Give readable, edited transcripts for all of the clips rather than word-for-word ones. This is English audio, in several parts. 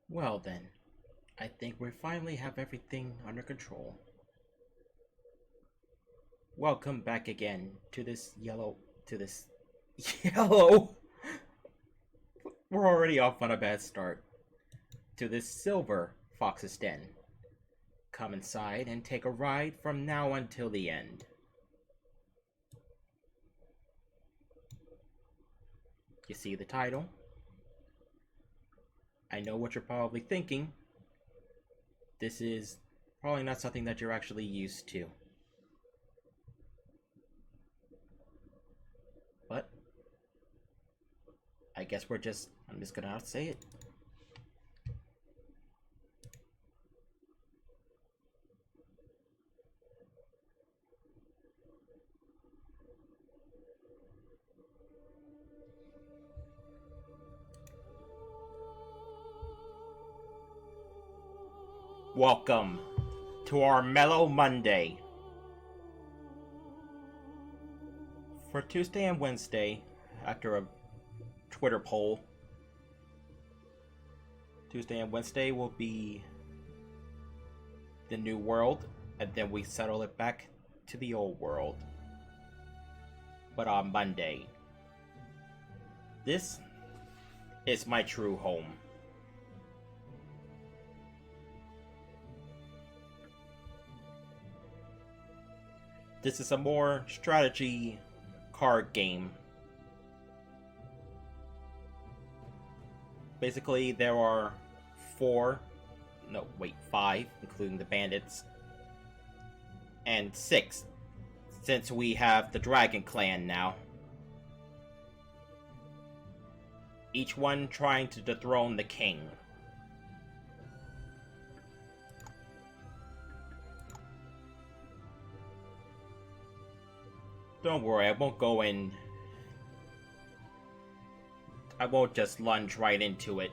Well then, I think we finally have everything under control. Welcome back again to this yellow. We're already off on a bad start. To this silver Fox's Den. Come inside and take a ride from now until the end. You see the title? I know what you're probably thinking. This is probably not something that you're actually used to. But I guess I'm just gonna have to say it. Welcome to Armello Monday. For Tuesday and Wednesday, after a Twitter poll, Tuesday and Wednesday will be the new world, and then we settle it back to the old world. But on Monday, this is my true home. This is a more strategy card game. Basically, there are five, including the bandits, and six, since we have the Dragon Clan now. Each one trying to dethrone the king. Don't worry, I won't just lunge right into it.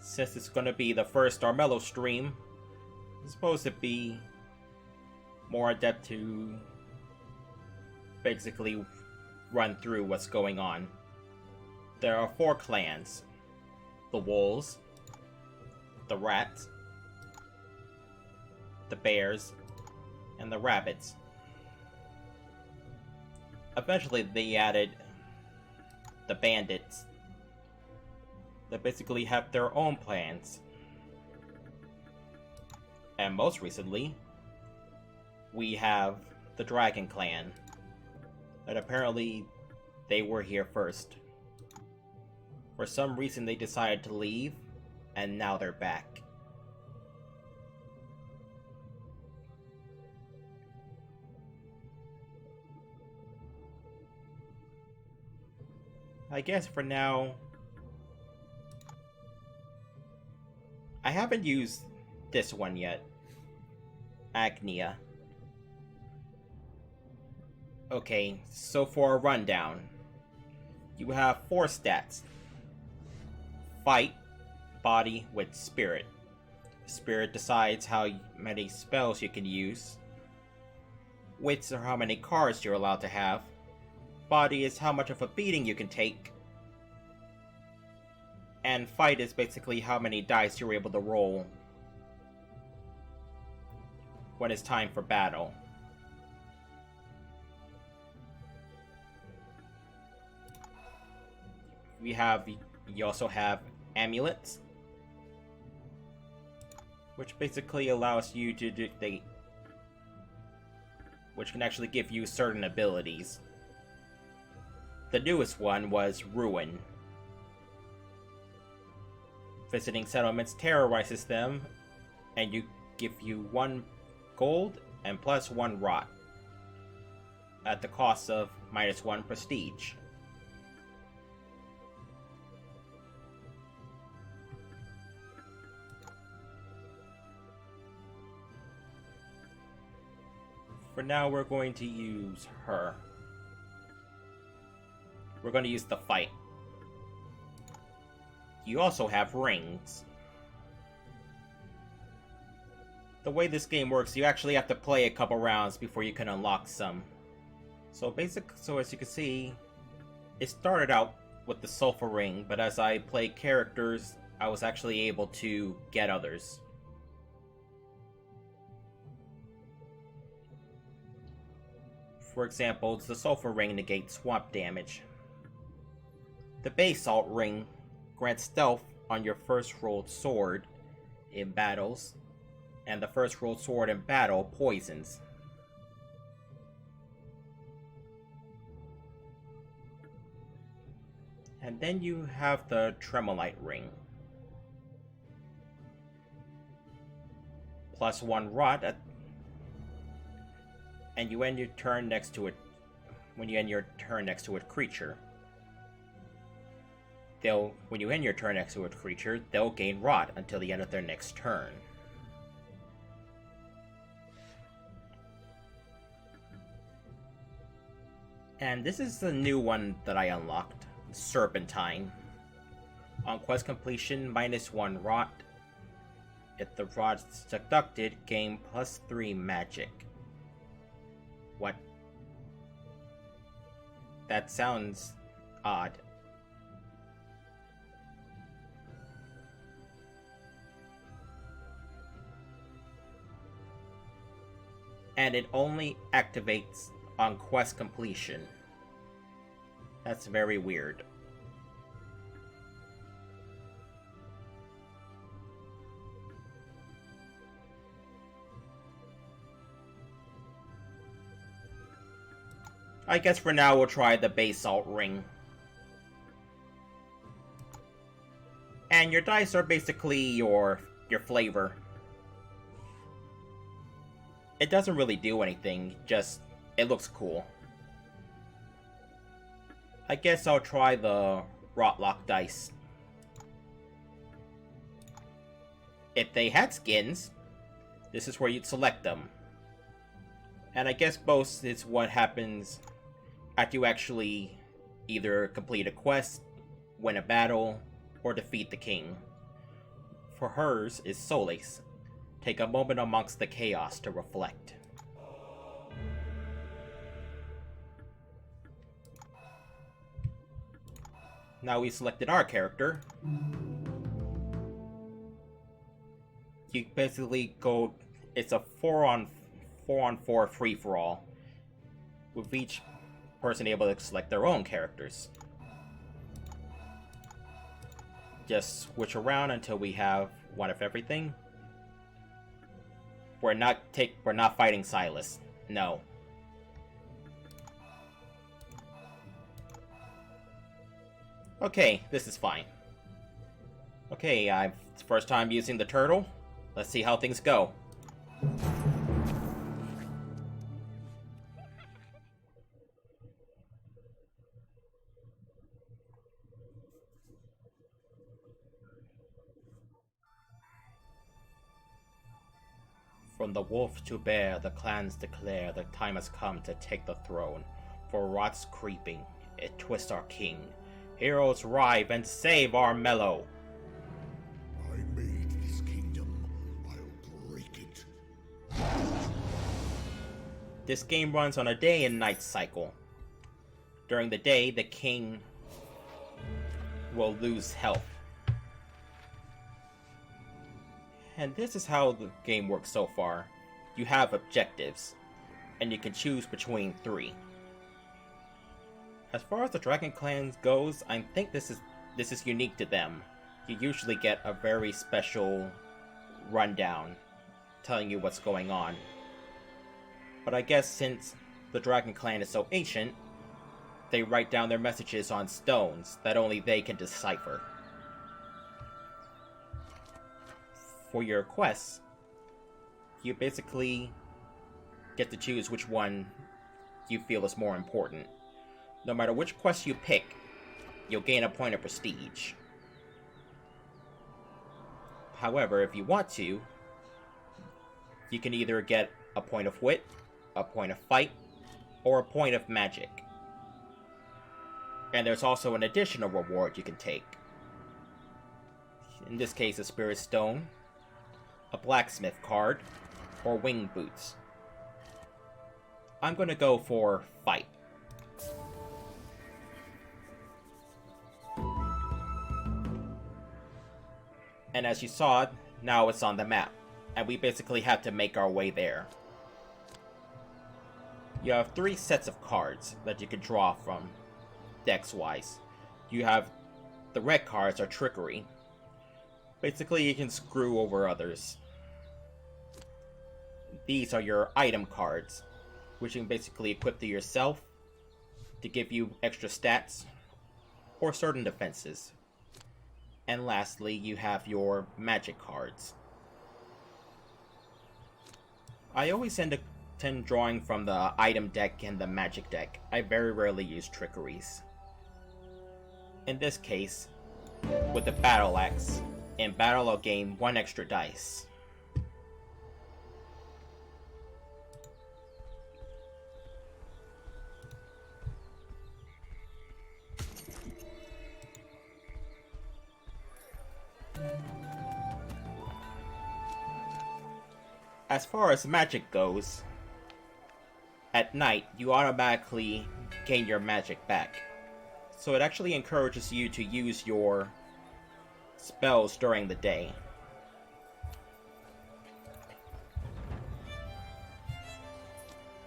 Since it's gonna be the first Armello stream, it's supposed to be more adept to basically run through what's going on. There are four clans: the wolves, the rats, the bears, and the rabbits. Eventually they added the bandits that basically have their own plans. And most recently, we have the Dragon Clan, that apparently they were here first. For some reason they decided to leave, and now they're back. I guess for now, I haven't used this one yet. Agnia. Okay, so for a rundown, you have four stats. Fight, body with spirit. Spirit decides how many spells you can use. Wits are how many cards you're allowed to have. Body is how much of a beating you can take. And fight is basically how many dice you're able to roll when it's time for battle. You also have amulets, which basically allows you to dictate, which can actually give you certain abilities. The newest one was Ruin. Visiting settlements terrorizes them, and you give you 1 gold and plus 1 rot, at the cost of -1 prestige. For now, we're going to use her. We're going to use the fight. You also have rings. The way this game works, you actually have to play a couple rounds before you can unlock some. So as you can see, it started out with the sulfur ring, but as I play characters, I was actually able to get others. For example, the Sulfur Ring negates swamp damage. The Basalt Ring grants stealth on your first rolled sword in battles, and the first rolled sword in battle poisons. And then you have the Tremolite Ring. +1 rot and you end your turn next to it. When you end your turn next to a creature, when you end your turn next to a creature, they'll gain rot until the end of their next turn. And this is the new one that I unlocked, Serpentine. On quest completion, -1 rot. If the rot's deducted, gain +3 magic. What? That sounds odd. And it only activates on quest completion. That's very weird. I guess for now we'll try the Basalt Ring. And your dice are basically your flavor. It doesn't really do anything, just it looks cool. I guess I'll try the Rotlock dice. If they had skins, this is where you'd select them. And I guess both is what happens after you actually either complete a quest, win a battle, or defeat the king. For hers is Solace. Take a moment amongst the chaos to reflect. Now we selected our character. You basically go, it's a 4-on-4 free-for-all, with each person able to select their own characters. Just switch around until we have one of everything. We're not fighting Silas. No. Okay, this is fine. Okay, it's the first time using the turtle. Let's see how things go. From the wolf to bear, the clans declare the time has come to take the throne. For rot's creeping, it twists our king. Heroes rise and save Armello. I made this kingdom. I'll break it. This game runs on a day and night cycle. During the day, the king will lose health. And this is how the game works so far. You have objectives, and you can choose between 3. As far as the Dragon Clans goes, I think this is unique to them. You usually get a very special rundown telling you what's going on. But I guess since the Dragon Clan is so ancient, they write down their messages on stones that only they can decipher. For your quests, you basically get to choose which one you feel is more important. No matter which quest you pick, you'll gain a point of prestige. However, if you want to, you can either get a point of wit, a point of fight, or a point of magic. And there's also an additional reward you can take. In this case, a Spirit Stone, a blacksmith card, or wing boots. I'm gonna go for fight. And as you saw, now it's on the map, and we basically have to make our way there. You have 3 sets of cards that you can draw from, dex-wise. You have the red cards are trickery. Basically, you can screw over others. These are your item cards, which you can basically equip to yourself to give you extra stats or certain defenses. And lastly, you have your magic cards. I always tend drawing from the item deck and the magic deck. I very rarely use trickeries. In this case, with the battle axe, in battle I'll gain 1 extra dice. As far as magic goes, at night you automatically gain your magic back. So it actually encourages you to use your spells during the day.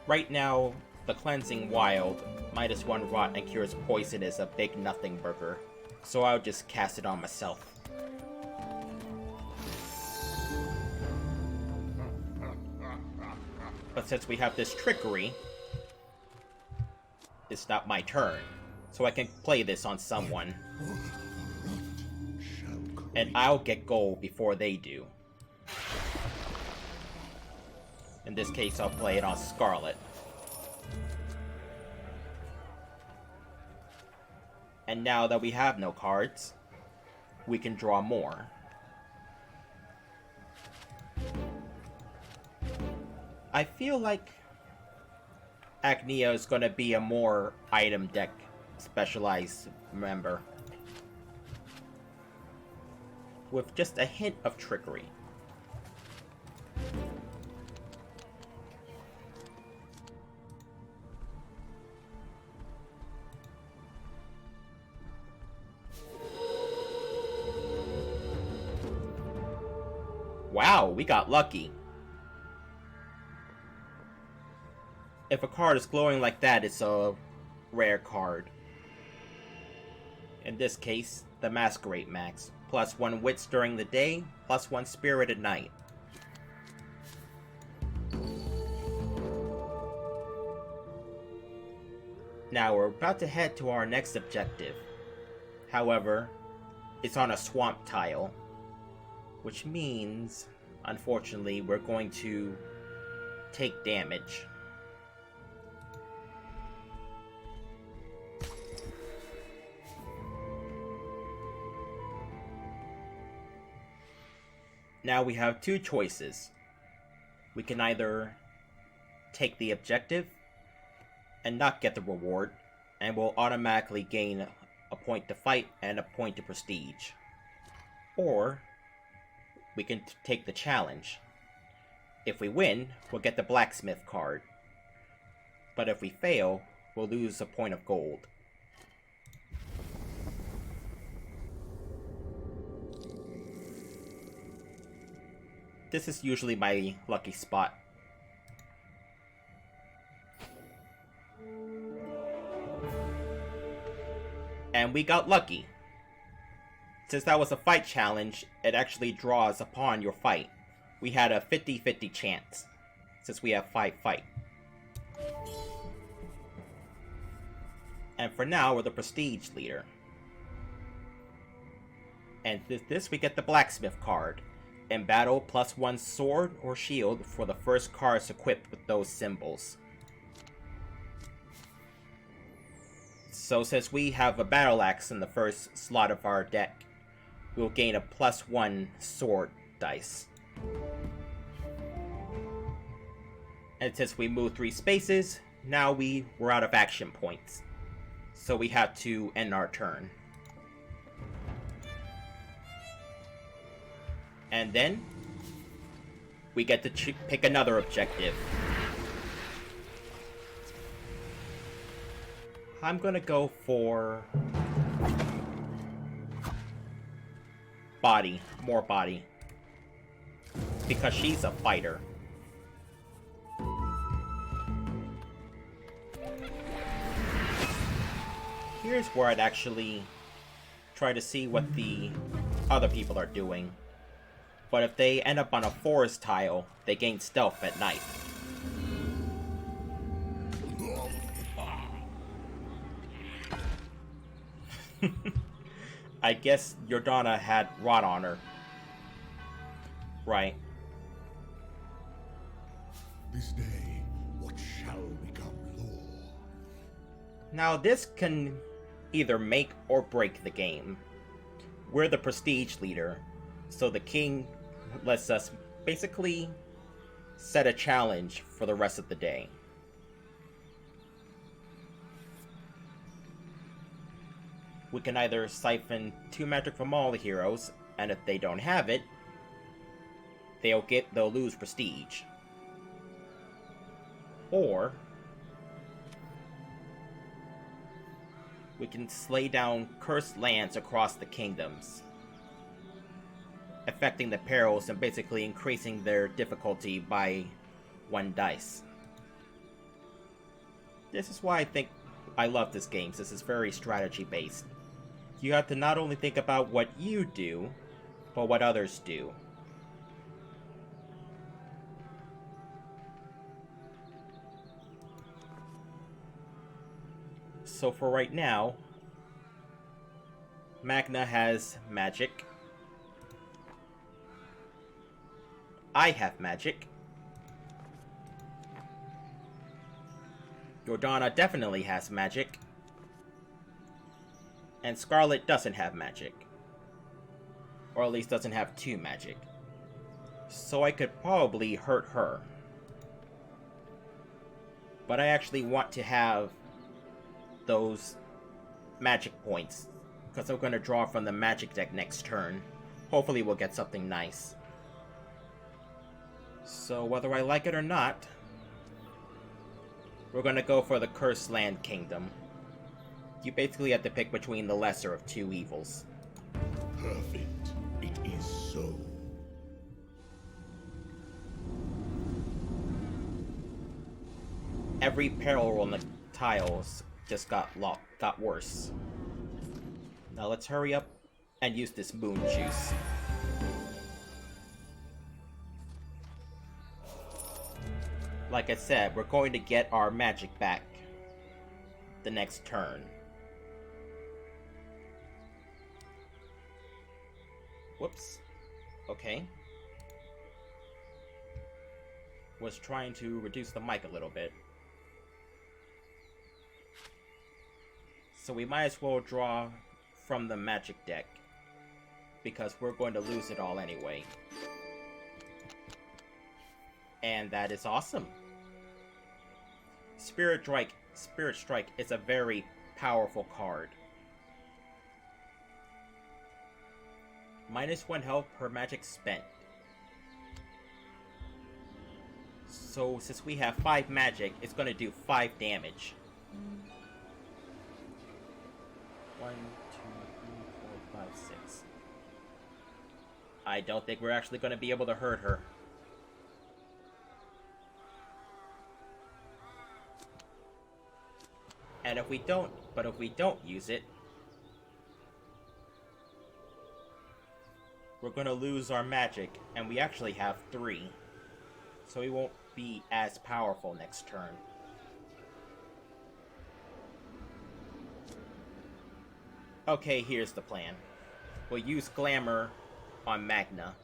Right now, the Cleansing Wild, -1 rot and cures poison is a big nothing burger, so I'll just cast it on myself. But since we have this trickery, it's not my turn, so I can play this on someone. And I'll get gold before they do. In this case, I'll play it on Scarlet. And now that we have no cards, we can draw more. I feel like Agnea is going to be a more item deck specialized member, with just a hint of trickery. Wow, we got lucky. If a card is glowing like that, it's a rare card. In this case, the Masquerade Max. +1 wits during the day, +1 spirit at night. Now we're about to head to our next objective. However, it's on a swamp tile, which means, unfortunately, we're going to take damage. Now we have 2 choices. We can either take the objective and not get the reward, and we'll automatically gain a point to fight and a point to prestige. Or we can take the challenge. If we win, we'll get the blacksmith card. But if we fail, we'll lose a point of gold. This is usually my lucky spot. And we got lucky. Since that was a fight challenge, it actually draws upon your fight. We had a 50-50 chance, since we have 5 fight. And for now, we're the prestige leader. And with this, we get the blacksmith card. In battle, +1 sword or shield for the first cards equipped with those symbols. So since we have a battle axe in the first slot of our deck, we'll gain a +1 sword dice. And since we moved 3 spaces, now we're out of action points. So we have to end our turn. And then, we get to pick another objective. I'm gonna go for body. More body. Because she's a fighter. Here's where I'd actually try to see what the other people are doing. But if they end up on a forest tile, they gain stealth at night. I guess Jordana had rot on her. Right. This day, what shall become law? Now this can either make or break the game. We're the prestige leader, so the king lets us basically set a challenge for the rest of the day. We can either siphon 2 magic from all the heroes, and if they don't have it, they'll lose prestige. Or we can slay down cursed lands across the kingdoms, affecting the perils and basically increasing their difficulty by 1 dice. This is why I think I love this game. This is very strategy based. You have to not only think about what you do, but what others do. So for right now, Magna has magic. I have magic. Jordana definitely has magic. And Scarlet doesn't have magic. Or at least doesn't have 2 magic. So I could probably hurt her. But I actually want to have those magic points, because I'm going to draw from the magic deck next turn. Hopefully we'll get something nice. So whether I like it or not, we're going to go for the Cursed Land Kingdom. You basically have to pick between the lesser of 2 evils. Perfect. It is so. Every peril on the tiles just got worse. Now let's hurry up and use this moon juice. Like I said, we're going to get our magic back the next turn. Whoops. Okay. Was trying to reduce the mic a little bit. So we might as well draw from the magic deck, because we're going to lose it all anyway. And that is awesome. Spirit Strike is a very powerful card. -1 health per magic spent. So since we have 5 magic, it's going to do 5 damage. 1, 2, 3, 4, 5, 6. I don't think we're actually going to be able to hurt her. And if we don't use it, we're going to lose our magic, and we actually have 3. So we won't be as powerful next turn. Okay, here's the plan. We'll use Glamour on Magna.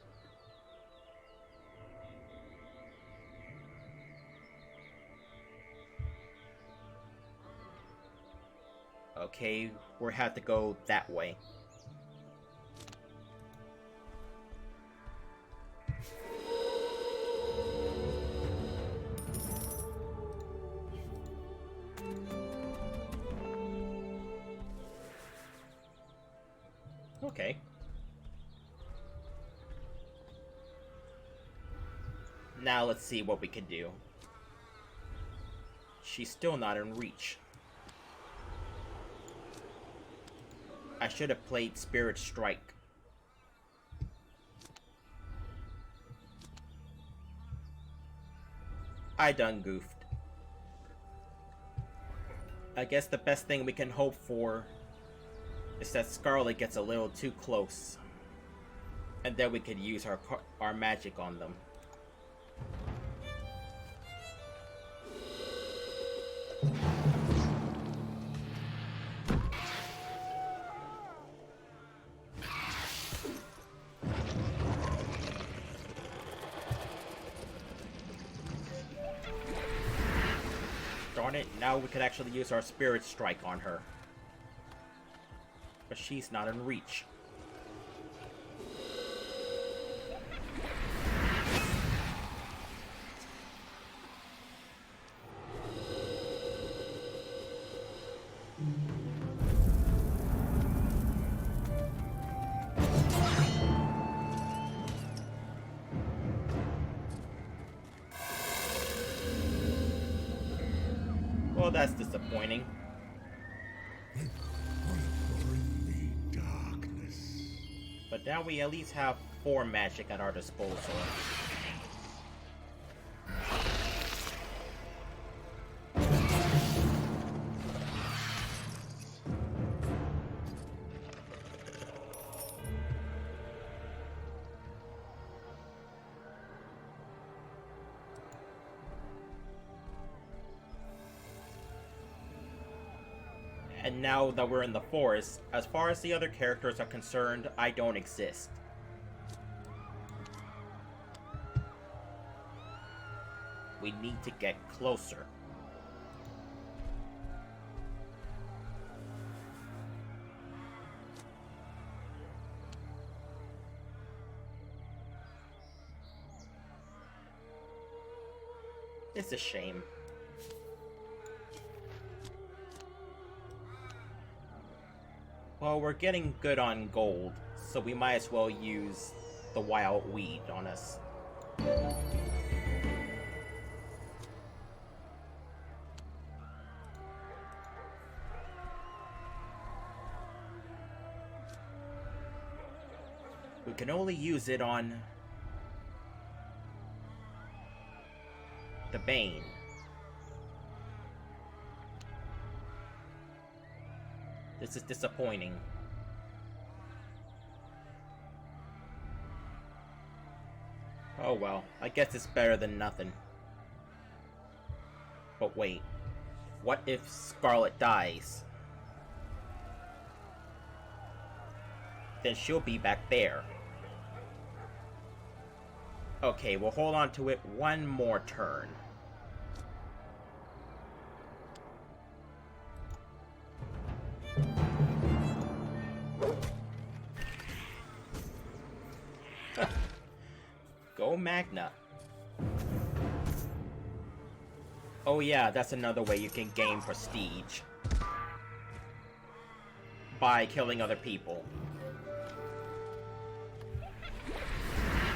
Okay, we'll have to go that way. Okay. Now let's see what we can do. She's still not in reach. I should have played Spirit Strike. I done goofed. I guess the best thing we can hope for is that Scarlet gets a little too close. And then we could use our magic on them. Darn it, now we could actually use our Spirit Strike on her. But she's not in reach. Well, that's disappointing. Bring me darkness. But now we at least have 4 magic at our disposal. And now that we're in the forest, as far as the other characters are concerned, I don't exist. We need to get closer. It's a shame. Well, we're getting good on gold, so we might as well use the wild weed on us. We can only use it on the Bane. This is disappointing. Oh well, I guess it's better than nothing. But wait, what if Scarlet dies? Then she'll be back there. Okay, we'll hold on to it one more turn. Go Magna. Oh yeah, that's another way you can gain prestige. By killing other people.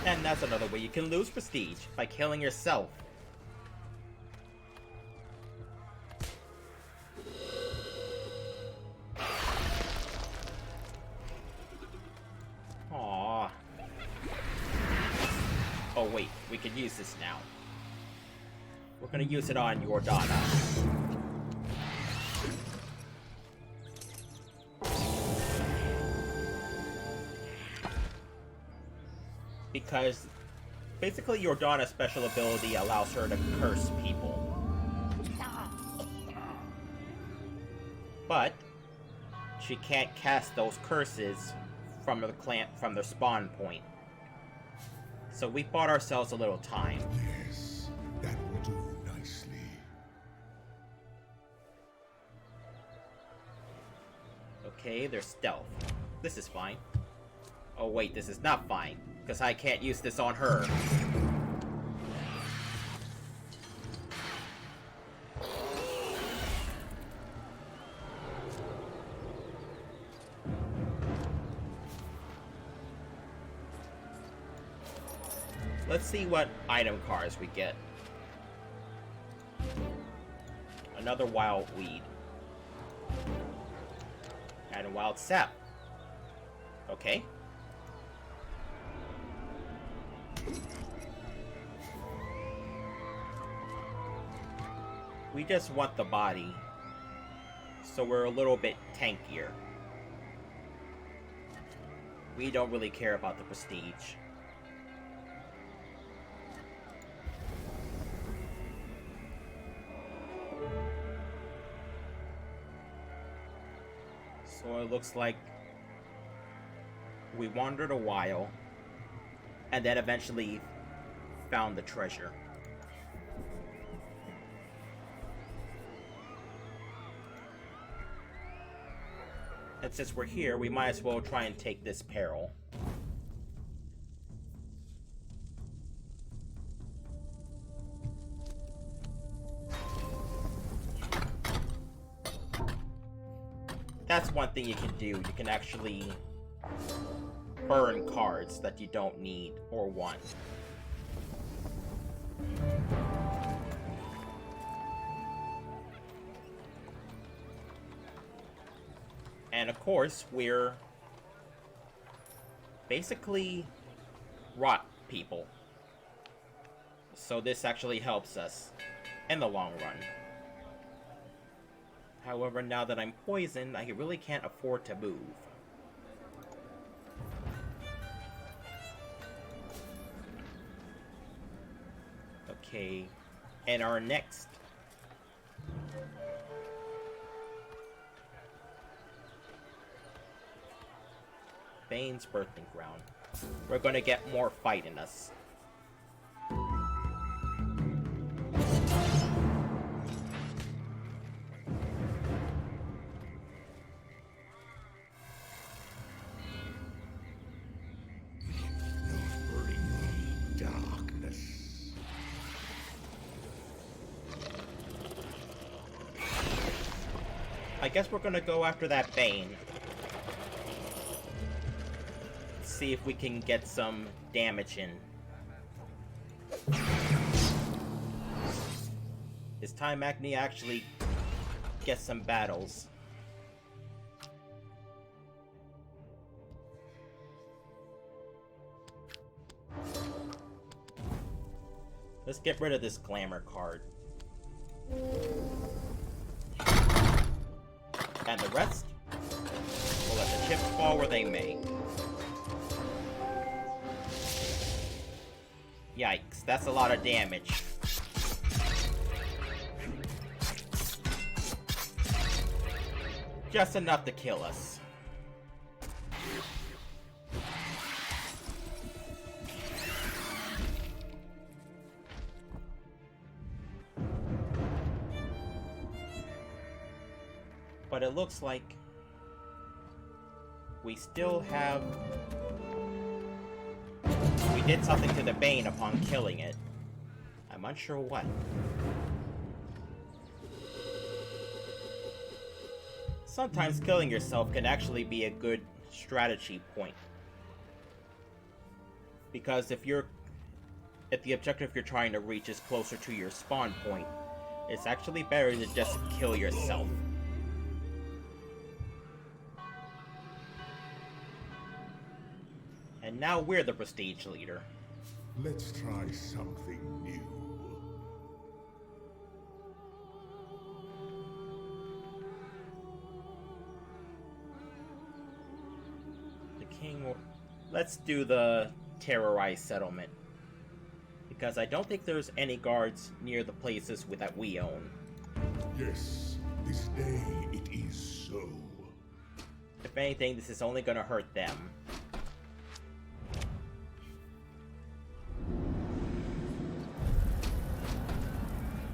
And that's another way you can lose prestige, by killing yourself. Aww. Oh wait, we can use this now. We're gonna use it on Jordana. Because basically Jordana's special ability allows her to curse people. But she can't cast those curses from the spawn point. So we bought ourselves a little time. Yes, that will do nicely. Okay, there's stealth. This is fine. Oh wait, this is not fine, because I can't use this on her. Let's see what item cards we get. Another wild weed. And a wild sap. Okay. We just want the body, so we're a little bit tankier. We don't really care about the prestige. So it looks like we wandered a while, and then eventually found the treasure. And since we're here, we might as well try and take this peril. That's one thing you can do. You can actually burn cards that you don't need or want. And of course, we're basically rot people. So this actually helps us in the long run. However, now that I'm poisoned, I really can't afford to move. Okay, and our next Bane's birthing ground. We're gonna get more fight in us. Darkness. I guess we're gonna go after that Bane. See if we can get some damage in. It's time Agni actually gets some battles. Let's get rid of this glamour card. And the rest? We'll let the chips fall where they may. Yikes, that's a lot of damage. Just enough to kill us. But it looks like we still have... We did something to the Bane upon killing it. I'm unsure what. Sometimes killing yourself can actually be a good strategy point. Because if the objective you're trying to reach is closer to your spawn point, it's actually better to just kill yourself. And now we're the prestige leader. Let's try something new. The king will... Let's do the terrorized settlement. Because I don't think there's any guards near the places that we own. Yes, this day it is so. If anything, this is only gonna hurt them.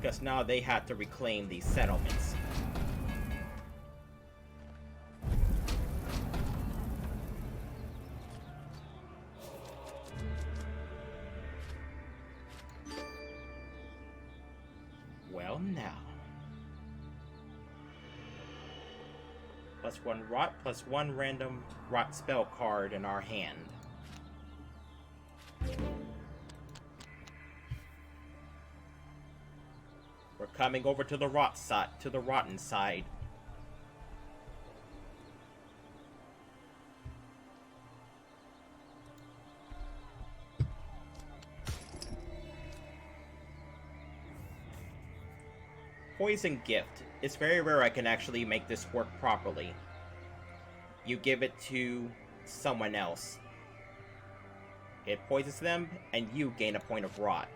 Because now they have to reclaim these settlements. Well, now. +1 rot, +1 random rot spell card in our hand. We're coming over to the rotten side. poison gift. It's very rare I can actually make this work properly. You give it to someone else. It poisons them, and you gain a point of rot.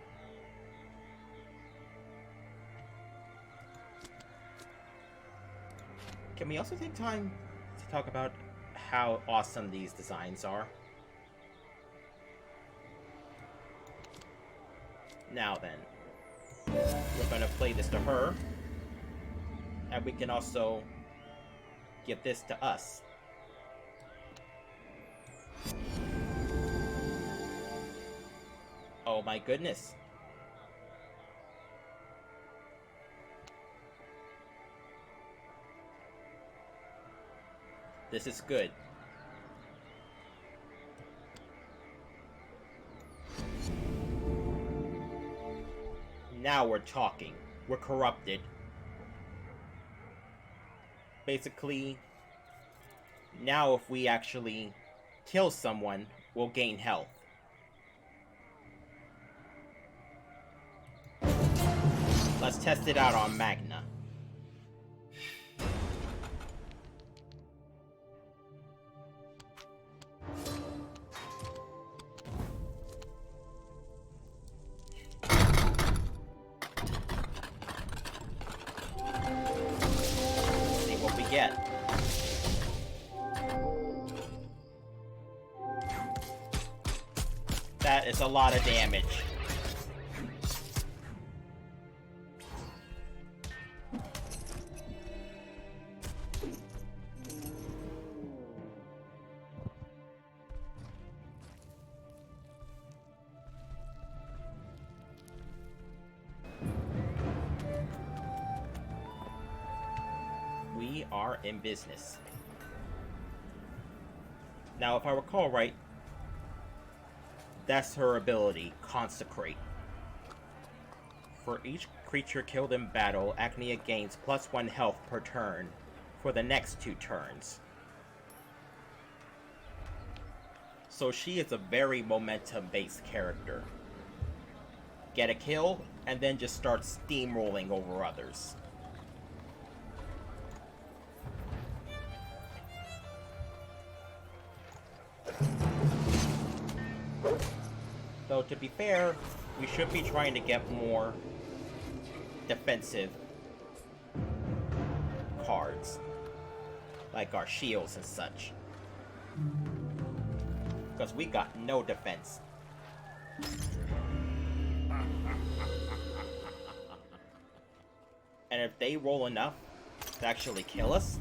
Can we also take time to talk about how awesome these designs are? Now then, we're gonna play this to her, and we can also give this to us. Oh my goodness. This is good. Now we're talking. We're corrupted. Basically, now if we actually kill someone, we'll gain health. Let's test it out on Magna. See what we get. That is a lot of damage. We are in business. Now, if I recall right, that's her ability, Consecrate. For each creature killed in battle, Acnea gains +1 health per turn for the next 2 turns. So she is a very momentum-based character. Get a kill, and then just start steamrolling over others. Though, to be fair, we should be trying to get more defensive cards, like our shields and such. Because we got no defense. And if they roll enough to actually kill us,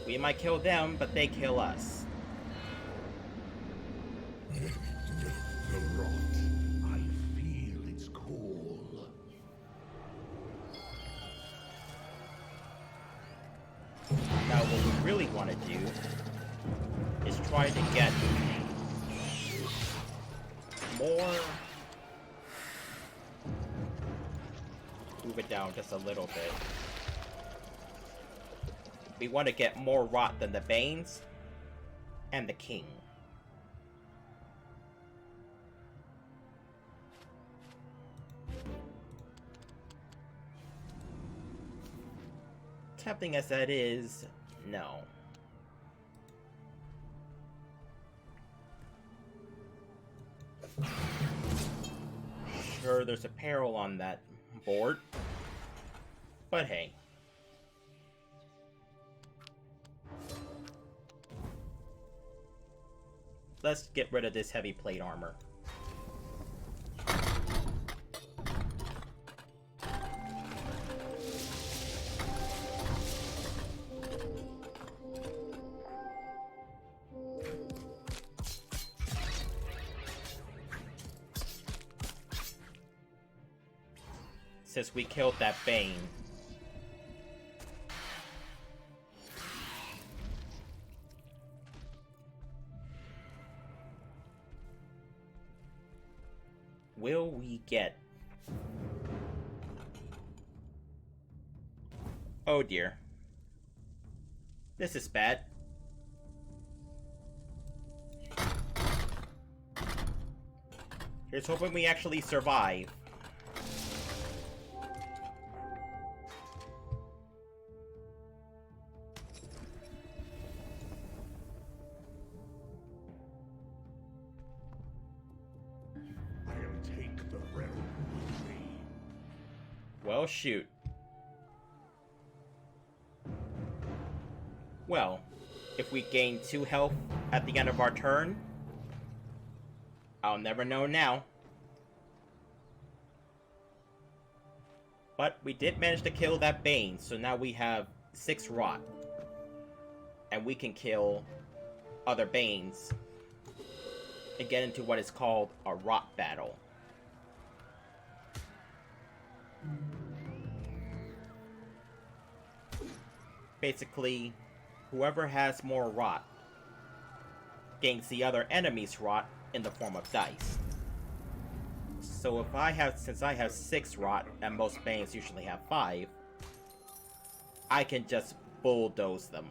we might kill them, but they kill us. The rot. I feel its call. Now what we really want to do is try to get more... Move it down just a little bit. We want to get more rot than the Banes and the King. Tempting as that is, no. Sure, there's a peril on that board, but hey. Let's get rid of this heavy plate armor. Since we killed that Bane. Will we get... Oh dear. This is bad. Here's hoping we actually survive. I'll take the realm with me. Well, shoot. Well, if we gain 2 health at the end of our turn, I'll never know now. But we did manage to kill that Bane, so now we have 6 rot. And we can kill other Banes and get into what is called a rot battle. Basically, whoever has more rot gains the other enemy's rot in the form of dice. So since I have 6 rot, and most Banes usually have 5, I can just bulldoze them.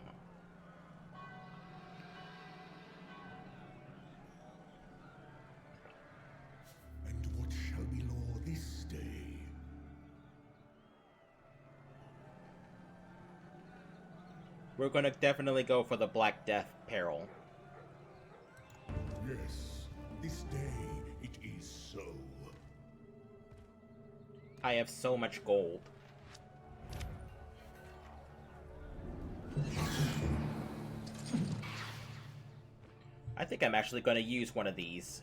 And what shall be law this day? We're gonna definitely go for the Black Death peril. Yes, this day it is so. I have so much gold. I think I'm actually going to use one of these.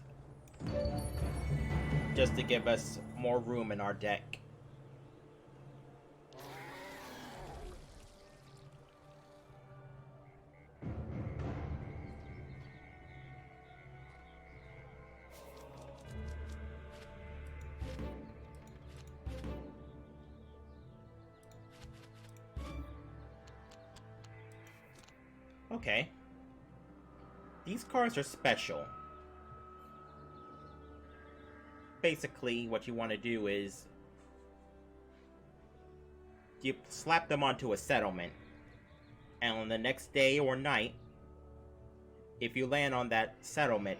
Just to give us more room in our deck. Okay. These cards are special. Basically, what you want to do is you slap them onto a settlement, and on the next day or night, if you land on that settlement,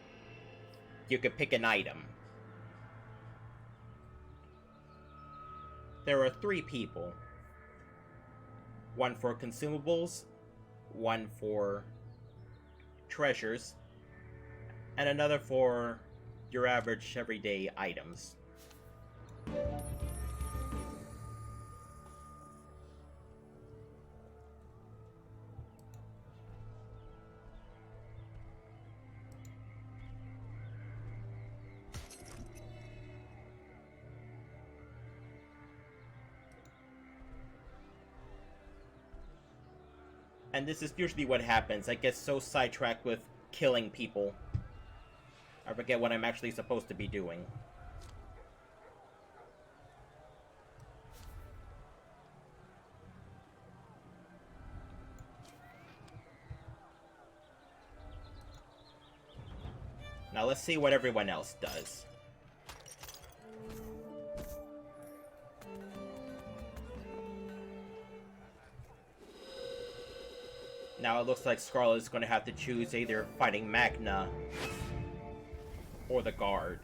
you can pick an item. There are 3 people. One for consumables, one for treasures, and another for your average everyday items. And this is usually what happens. I get so sidetracked with killing people, I forget what I'm actually supposed to be doing. Now let's see what everyone else does. Now it looks like Scarlet's going to have to choose either fighting Magna or the guard.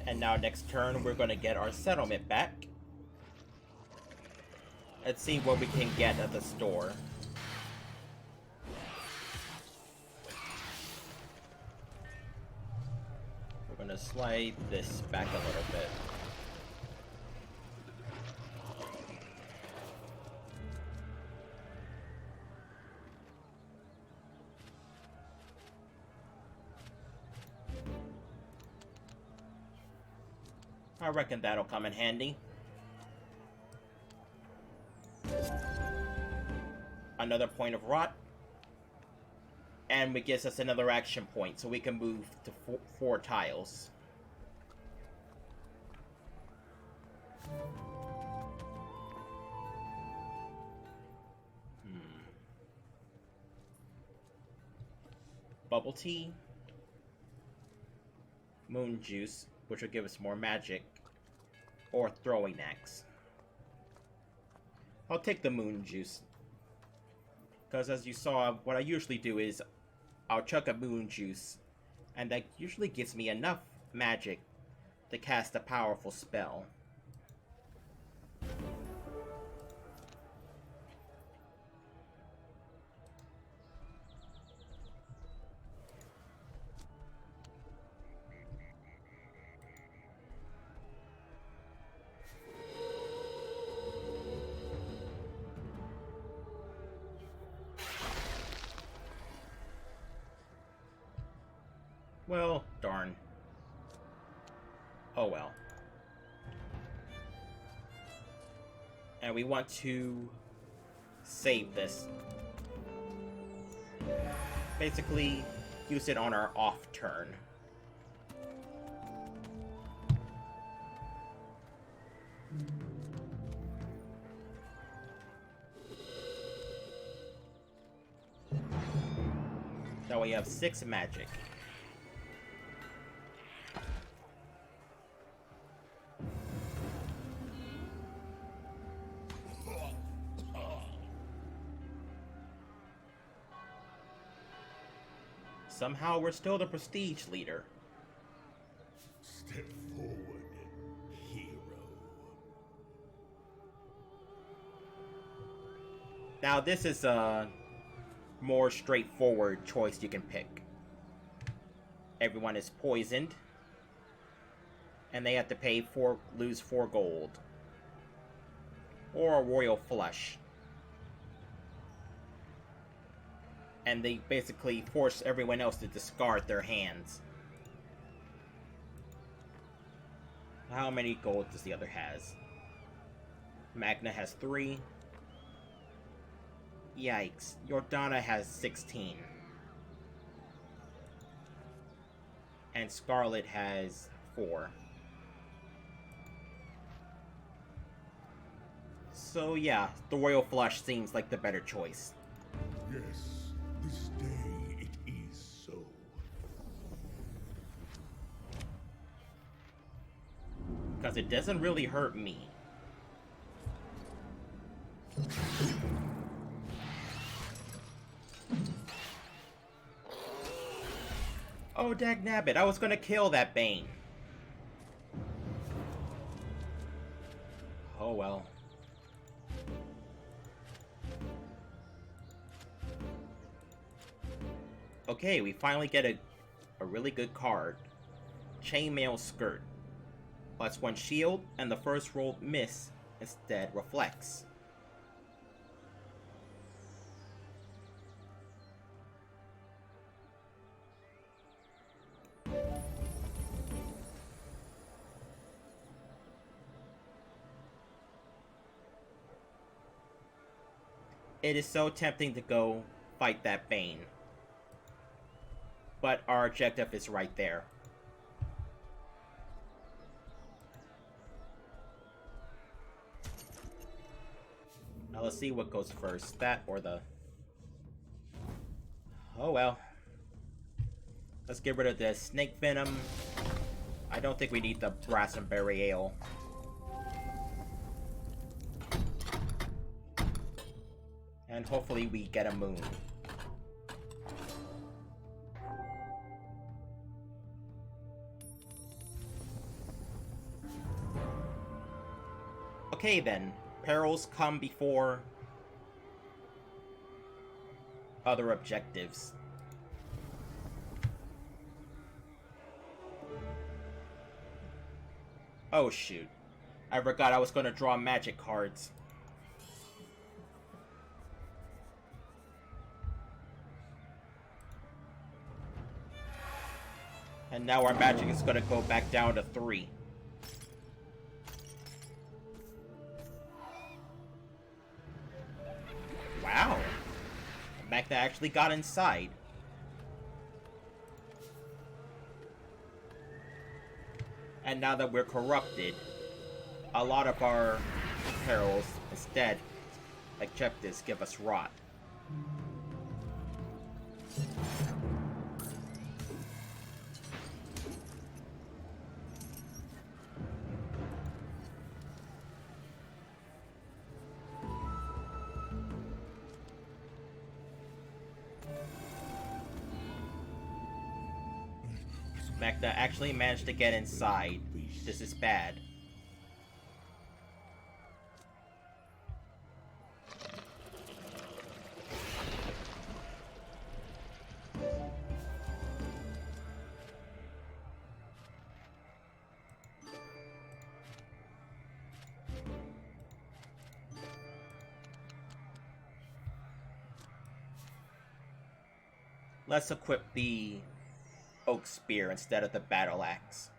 And now next turn we're going to get our settlement back. Let's see what we can get at the store. We're going to slide this back a little bit. I reckon that'll come in handy. Another point of rot. And it gives us another action point, so we can move to 4 tiles. bubble tea, moon juice, which will give us more magic, or throwing axe. I'll take the moon juice, because as you saw, what I usually do is I'll chuck a moon juice, and that usually gives me enough magic to cast a powerful spell. Well, darn. Oh well. And we want to save this. Basically, use it on our off turn. Now we have 6 magic. Somehow we're still the prestige leader. Step forward, hero. Now this is a more straightforward choice you can pick. Everyone is poisoned, and they have to lose 4 gold. Or a royal flush. And they basically force everyone else to discard their hands. How many gold does the other has? Magna has 3. Yikes. Jordana has 16. And Scarlet has 4. So yeah, the Royal Flush seems like the better choice. Yes, this day it is so. Because it doesn't really hurt me. Oh, dagnabbit, I was gonna kill that Bane. Oh well. Okay, we finally get a really good card. Chainmail Skirt. Plus 1 shield, and the first roll miss instead reflects. It is so tempting to go fight that Bane. But our objective is right there. Now let's see what goes first. That or the... Oh well. Let's get rid of the snake venom. I don't think we need the brass and berry ale. And hopefully we get a moon. Okay then, perils come before other objectives. Oh shoot, I forgot I was going to draw magic cards. And now our magic is going to go back down to 3. Wow! Magna actually got inside. And now that we're corrupted, a lot of our perils instead, like objectives, give us rot. Magna actually managed to get inside. This is bad. Let's equip the Oak Spear instead of the Battle Axe.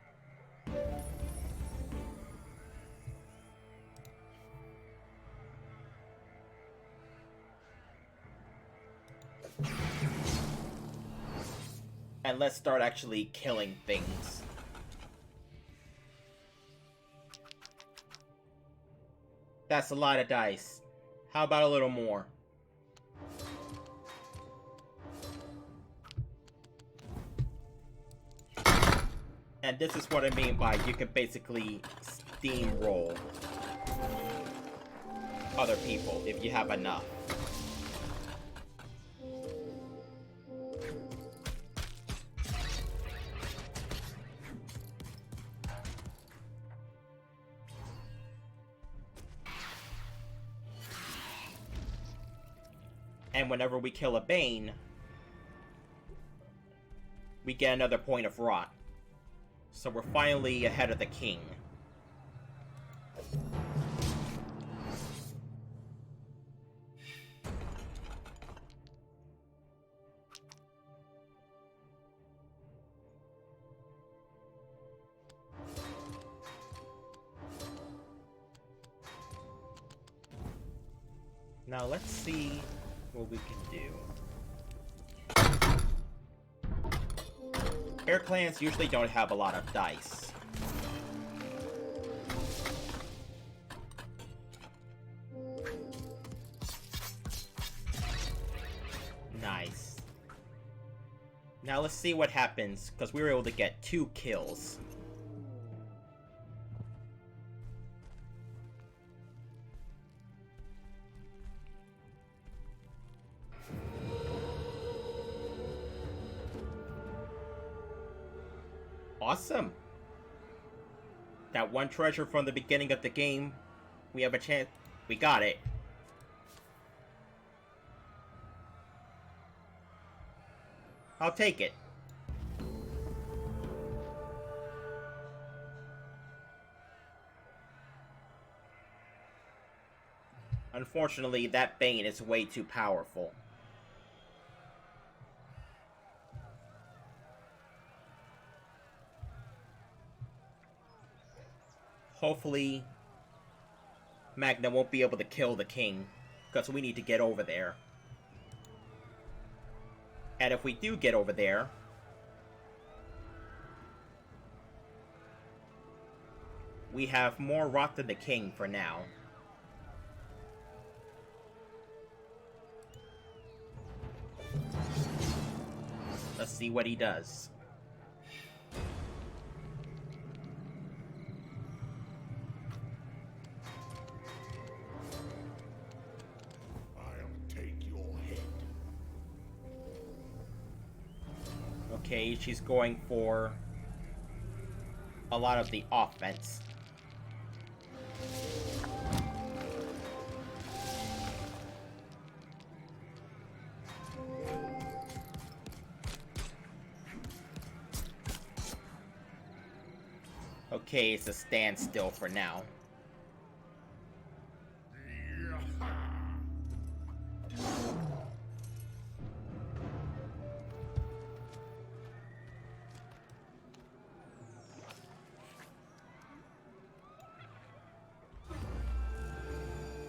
And let's start actually killing things. That's a lot of dice. How about a little more? And this is what I mean by you can basically steamroll other people if you have enough. And whenever we kill a Bane, we get another point of rot. So we're finally ahead of the king. Now let's see what we can do. Air clans usually don't have a lot of dice. Nice. Now let's see what happens, because we were able to get 2 kills. Awesome! That one treasure from the beginning of the game, we have a chance. We got it. I'll take it. Unfortunately, that Bane is way too powerful. Hopefully, Magna won't be able to kill the king, because we need to get over there. And if we do get over there, we have more rot than the king for now. Let's see what he does. Okay, she's going for a lot of the offense. Okay, it's a standstill for now.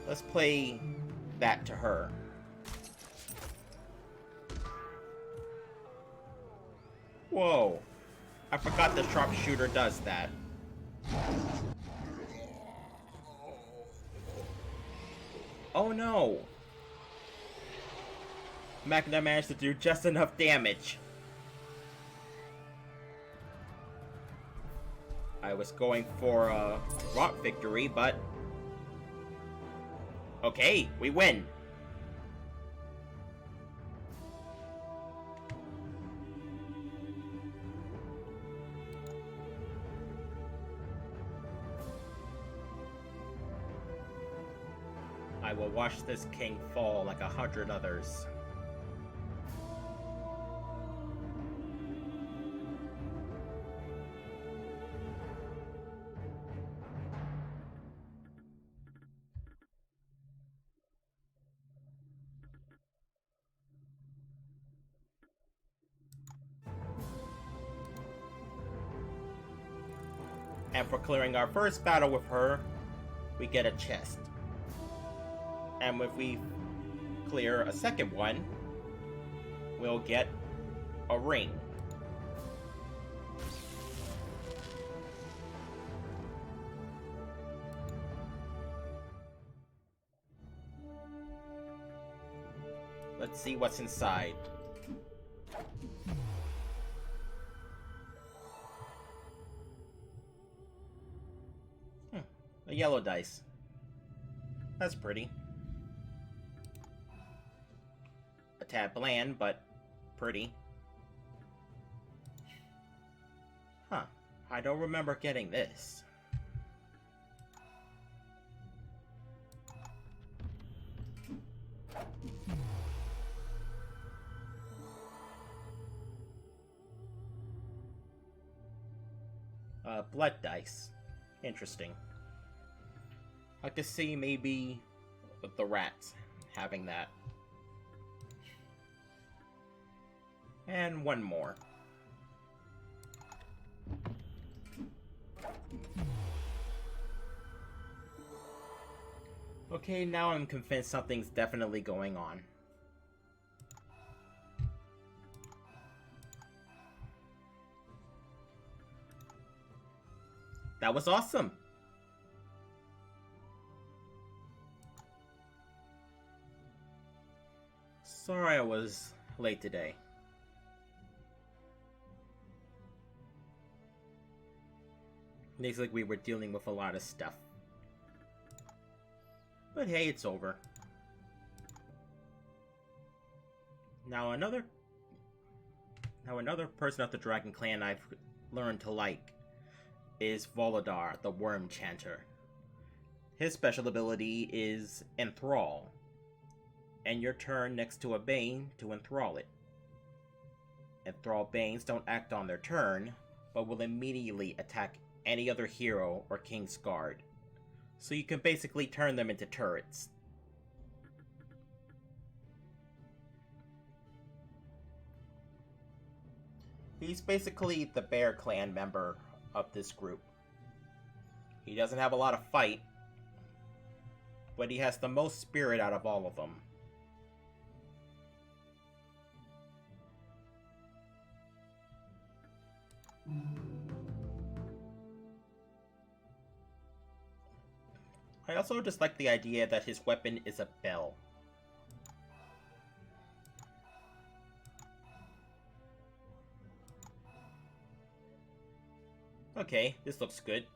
Let's play that to her. Whoa. I forgot the sharpshooter does that. Oh no! Magna managed to do just enough damage. I was going for a rot victory, but... okay, we win! I will watch this king fall like 100 others. And for clearing our first battle with her, we get a chest. And if we clear a second one, we'll get a ring. Let's see what's inside. A yellow dice. That's pretty. A tad bland, but pretty. Huh. I don't remember getting this. Blood dice. Interesting. I could see maybe the rats having that. And one more. Okay, now I'm convinced something's definitely going on. That was awesome! Sorry I was late today. Looks like we were dealing with a lot of stuff. But hey, it's over. Now another person of the Dragon Clan I've learned to like is Volodar, the Worm Chanter. His special ability is Enthrall. And your turn next to a Bane to enthrall it. Enthrall Banes don't act on their turn, but will immediately attack any other hero or King's Guard. So you can basically turn them into turrets. He's basically the Bear Clan member of this group. He doesn't have a lot of fight, but he has the most spirit out of all of them. I also just like the idea that his weapon is a bell. Okay, this looks good.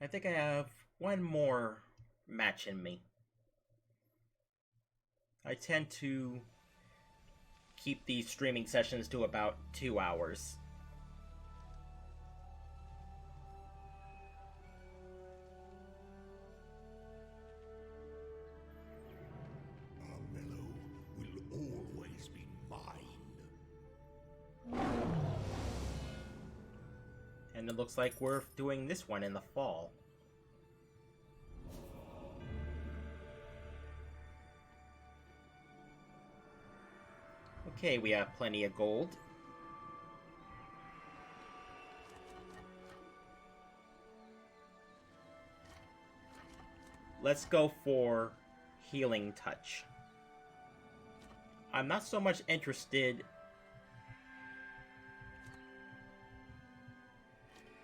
I think I have one more match in me. I tend to keep these streaming sessions to about 2 hours. Armello will always be mine. And it looks like we're doing this one in the fall. Okay, we have plenty of gold. Let's go for Healing Touch. I'm not so much interested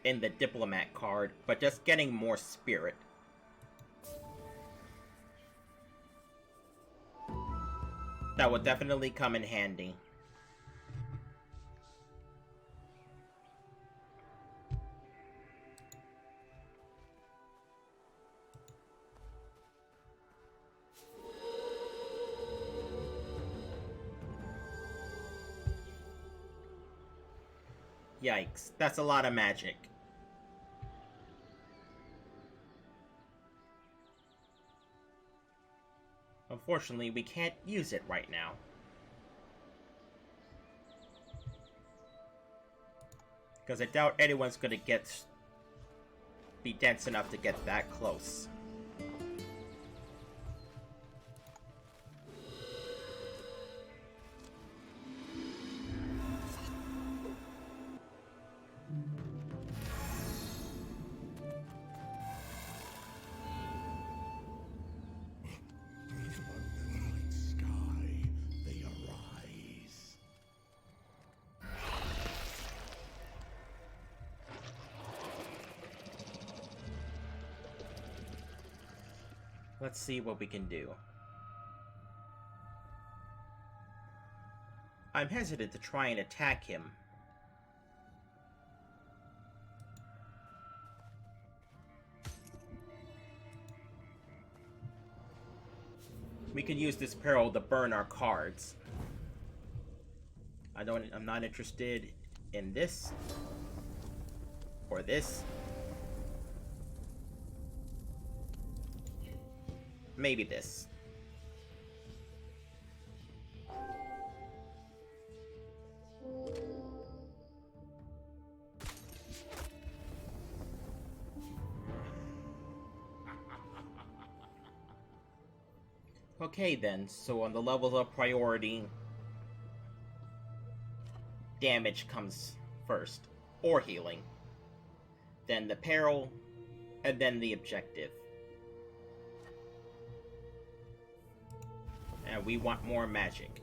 in the Diplomat card, but just getting more spirit. That would definitely come in handy. Yikes, that's a lot of magic. Unfortunately, we can't use it right now. Because I doubt anyone's gonna be dense enough to get that close. From the night sky, they arise. Let's see what we can do. I'm hesitant to try and attack him. We can use this peril to burn our cards. I'm not interested in this or this. Maybe this. Okay then, so on the levels of priority, damage comes first, or healing. Then the peril, and then the objective. And we want more magic.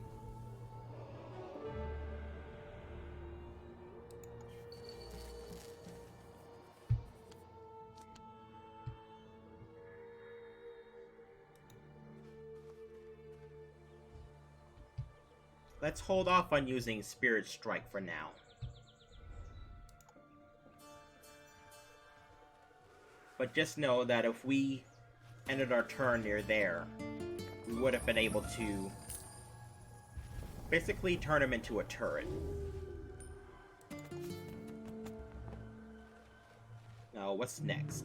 Let's hold off on using Spirit Strike for now. But just know that if we ended our turn near there, we would have been able to basically turn him into a turret. Now, what's next?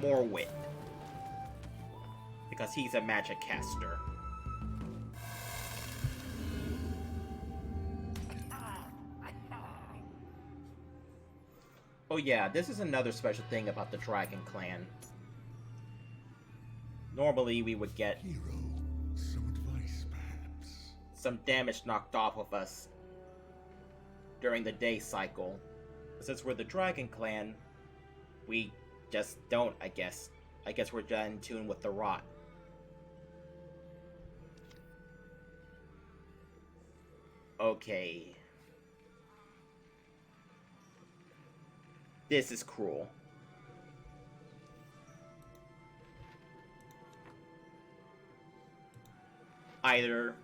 More wit. Because he's a magic caster. Oh yeah, this is another special thing about the Dragon Clan. Normally we would get Hero, some advice, perhaps. some damage knocked off of us during the day cycle. Since we're the Dragon Clan, we just don't, I guess. I guess we're just in tune with the rot. Okay. This is cruel. Either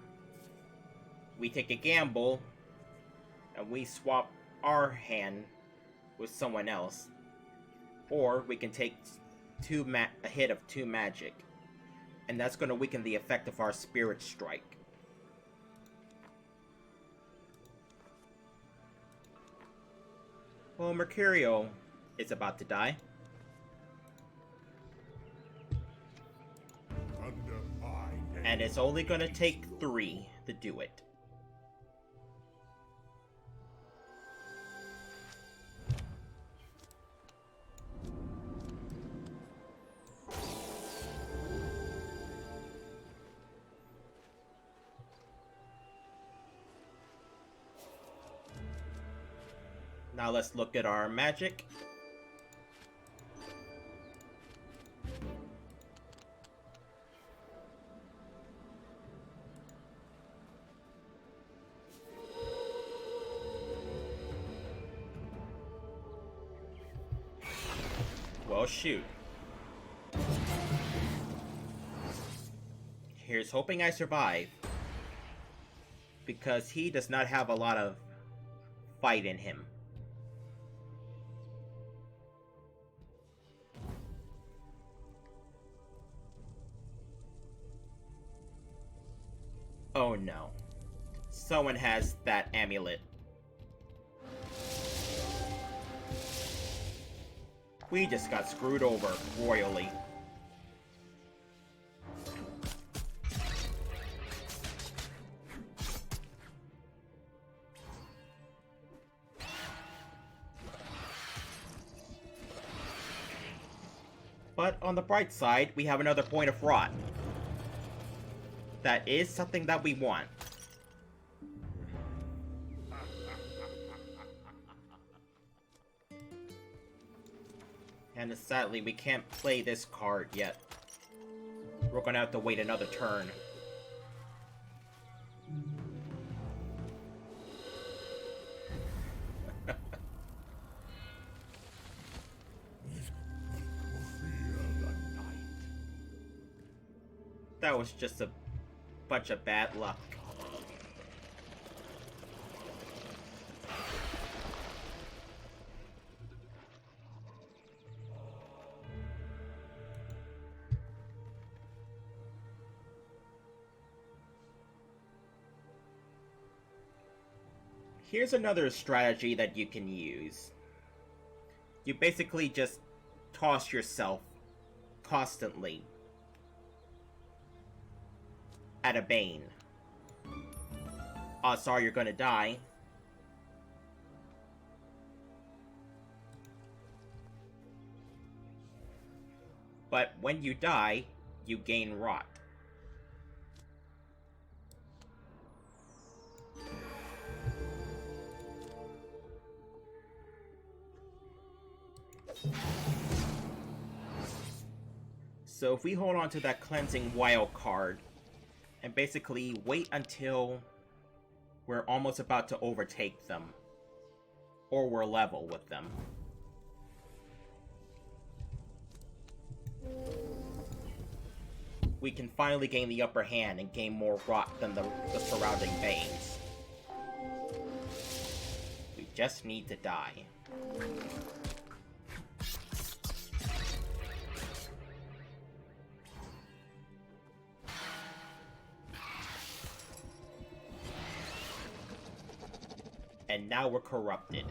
we take a gamble and we swap our hand with someone else, or we can take a hit of 2 magic, and that's going to weaken the effect of our Spirit Strike. Well, Mercurio is about to die. Under my name. And it's only gonna take 3 to do it. Now let's look at our magic. Well, shoot. Here's hoping I survive. Because he does not have a lot of fight in him. Oh no. Someone has that amulet We just got screwed over royally. But on the bright side, we have another point of rot. That is something that we want. And sadly, we can't play this card yet. We're gonna have to wait another turn. That was just a bunch of bad luck. Here's another strategy that you can use. You basically just toss yourself constantly at a Bane. Odds are you're gonna die. But when you die, you gain rot. So if we hold on to that cleansing wild card and basically wait until we're almost about to overtake them, or we're level with them, we can finally gain the upper hand and gain more rot than the surrounding Banes. We just need to die. And now we're corrupted.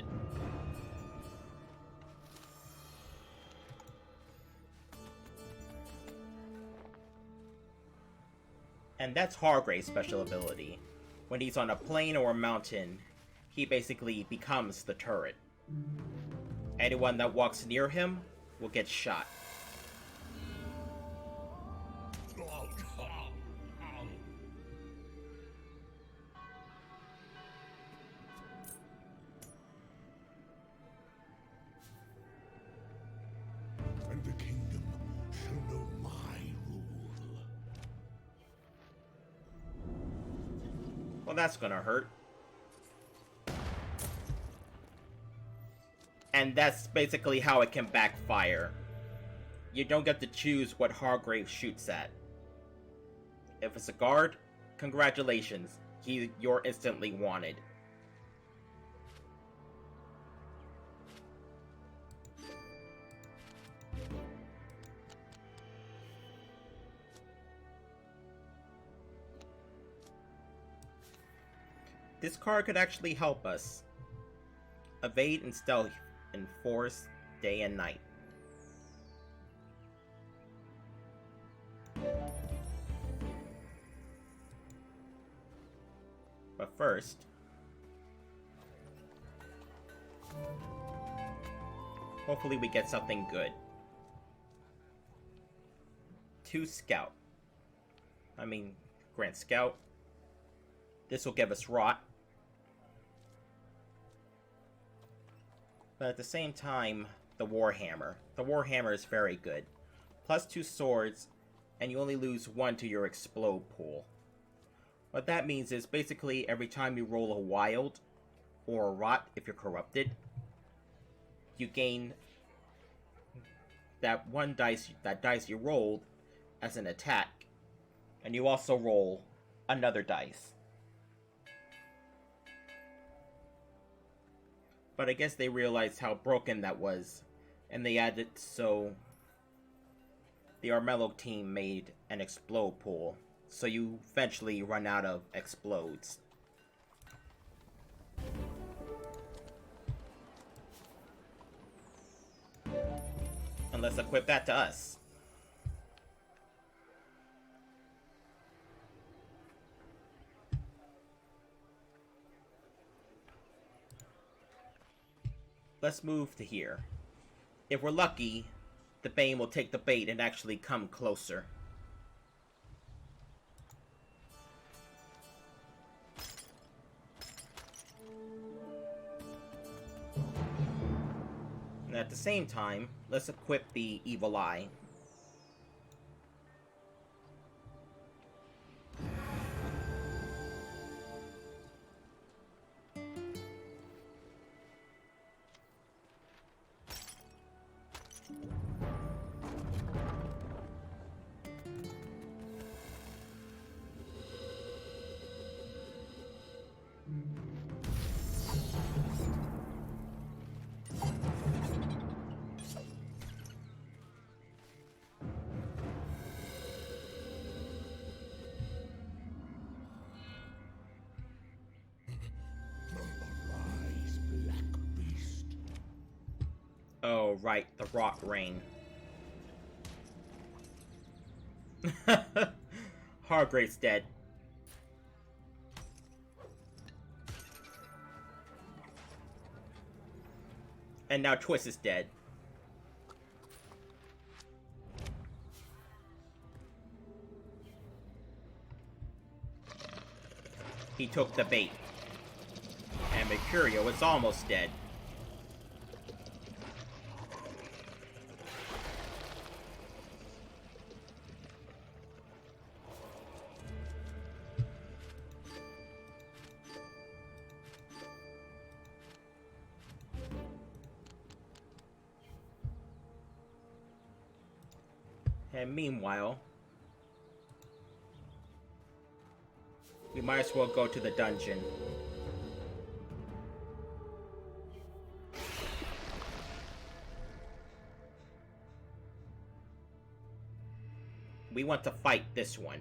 And that's Hargrave's special ability. When he's on a plain or a mountain, he basically becomes the turret. Anyone that walks near him will get shot. And the kingdom shall know my rule. Well, that's gonna hurt. And that's basically how it can backfire. You don't get to choose what Hargrave shoots at. If it's a guard, congratulations, you're instantly wanted. This card could actually help us. Evade and stealth in force, day and night. But first, hopefully we get something good. 2 Scout. Grant Scout. This will give us rot. But at the same time, the Warhammer. The Warhammer is very good. Plus 2 swords, and you only lose 1 to your explode pool. What that means is basically every time you roll a wild, or a rot if you're corrupted, you gain that dice you rolled as an attack, and you also roll another dice. But I guess they realized how broken that was, and they added so the Armello team made an explode pool, so you eventually run out of explodes. let's equip that to us. Let's move to here. If we're lucky, the Bane will take the bait and actually come closer. And at the same time, let's equip the Evil Eye. Arise, black beast. Oh, right, the Rock Rain. Hargrave's dead. And now Twist is dead. He took the bait. And Mercurio is almost dead. And meanwhile, we might as well go to the dungeon. We want to fight this one.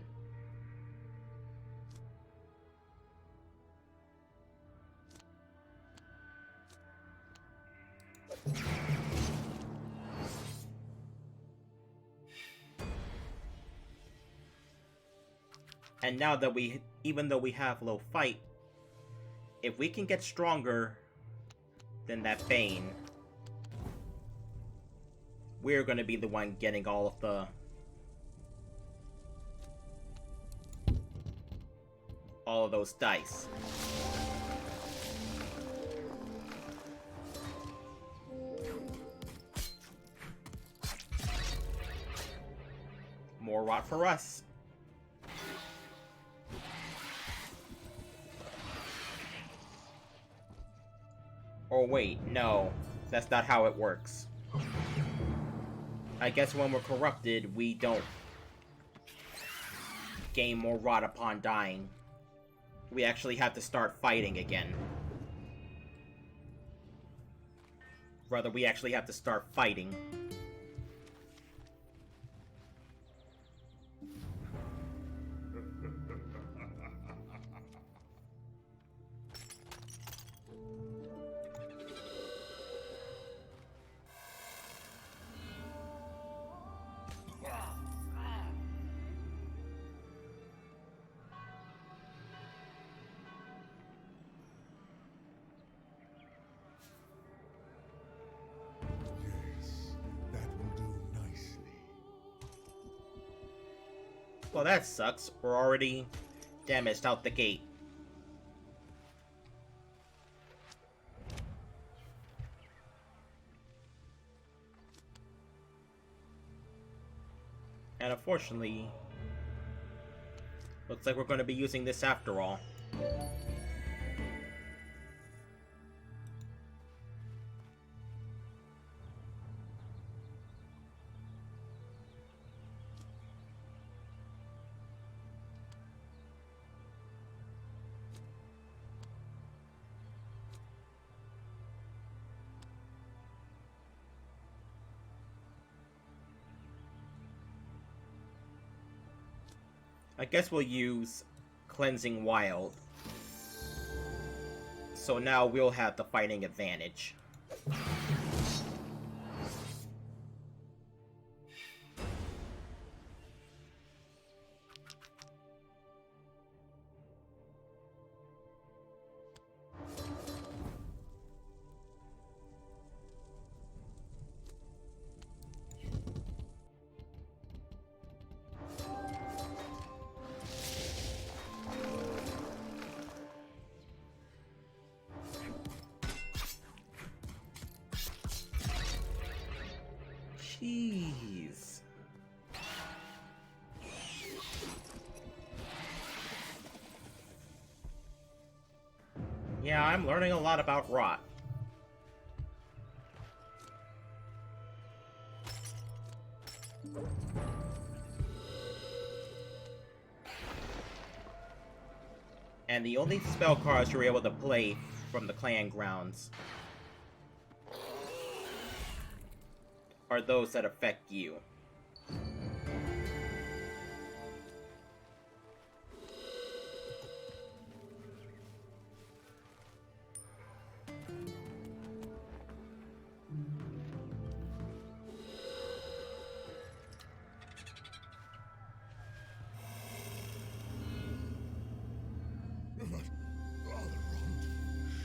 And now that even though we have low fight, if we can get stronger than that Bane, we're gonna be the one getting all of those dice. More rot for us. Oh wait, no. That's not how it works. I guess when we're corrupted, we don't gain more rot upon dying. We actually have to start fighting again. Rather, we actually have to start fighting. Yes, that will do nicely. Well, that sucks. We're already damaged out the gate. And unfortunately, looks like we're going to be using this after all. I guess we'll use Cleansing Wild. So now we'll have the fighting advantage. Jeez. Yeah, I'm learning a lot about rot. And the only spell cards you're able to play from the clan grounds are those that affect you.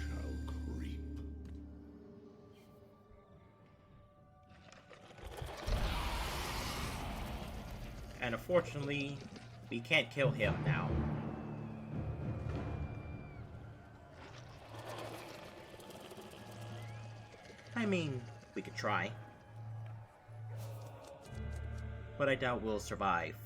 Shall creep. And unfortunately, we can't kill him now. I mean, we could try. But I doubt we'll survive.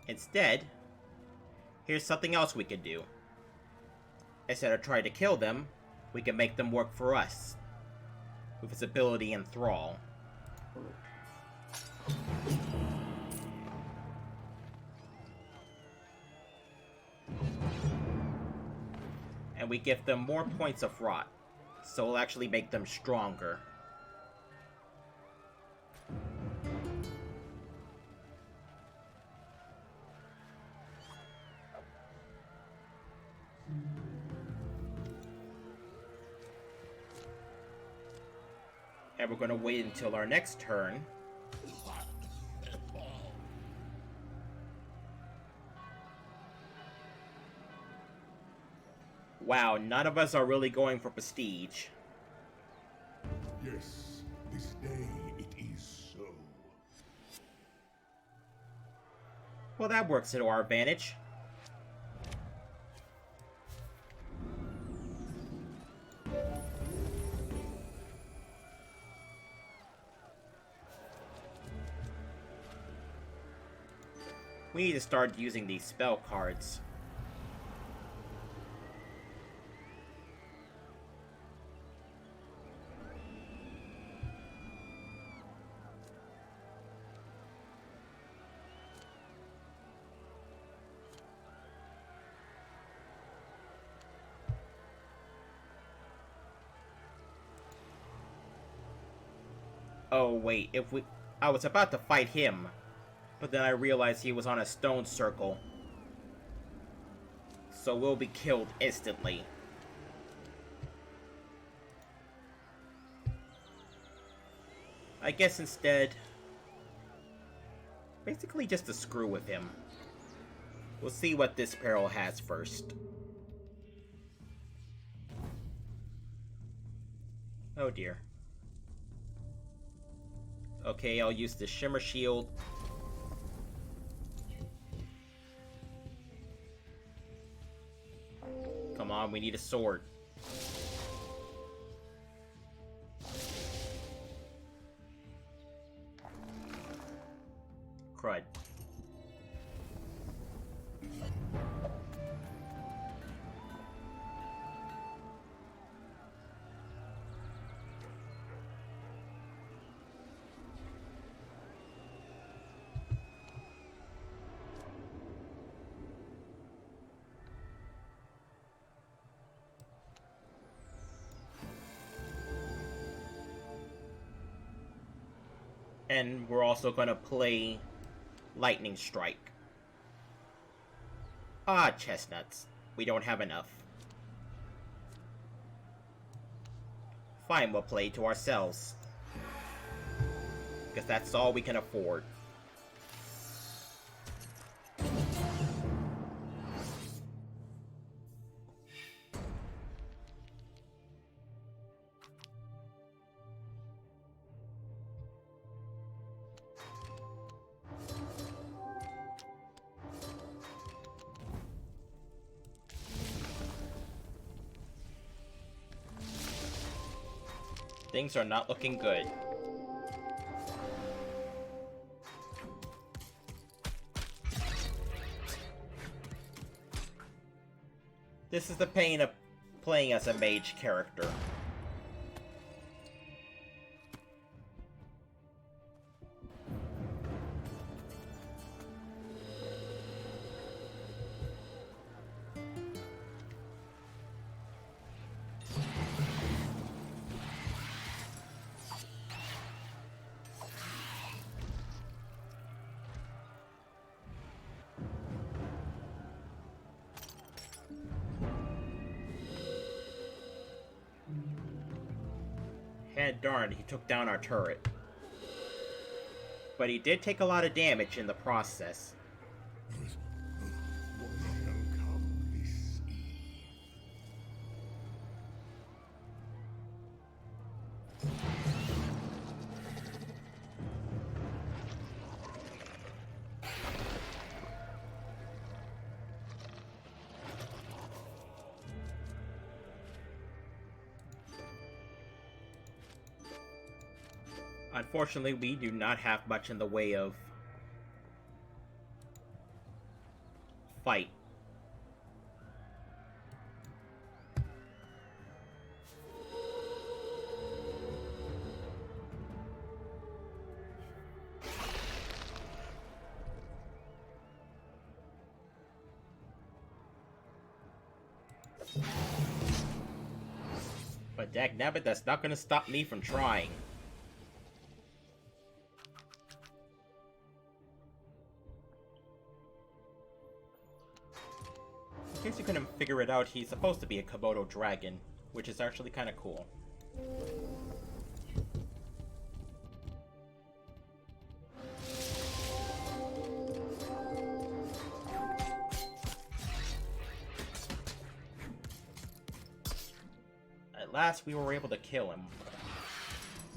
Instead, here's something else we could do. Instead of trying to kill them, we can make them work for us. With his ability Enthrall. And we give them more points of rot, so we'll actually make them stronger. And we're going to wait until our next turn. Wow, none of us are really going for prestige. Yes, this day it is so. Well, that works to our advantage. We need to start using these spell cards. Oh wait, I was about to fight him, but then I realized he was on a stone circle. So we'll be killed instantly. I guess instead, basically just to screw with him. We'll see what this peril has first. Oh dear. Okay, I'll use the Shimmer Shield. Come on, we need a sword. Crud. And we're also gonna play Lightning Strike. Ah, chestnuts. We don't have enough. Fine, we'll play to ourselves. Because that's all we can afford. Things are not looking good. This is the pain of playing as a mage character. And darn, he took down our turret. But he did take a lot of damage in the process. What shall come this eve? Unfortunately, we do not have much in the way of fight. But dagnabbit, that's not going to stop me from trying. In case you couldn't figure it out, he's supposed to be a Komodo dragon, which is actually kind of cool. At last, we were able to kill him.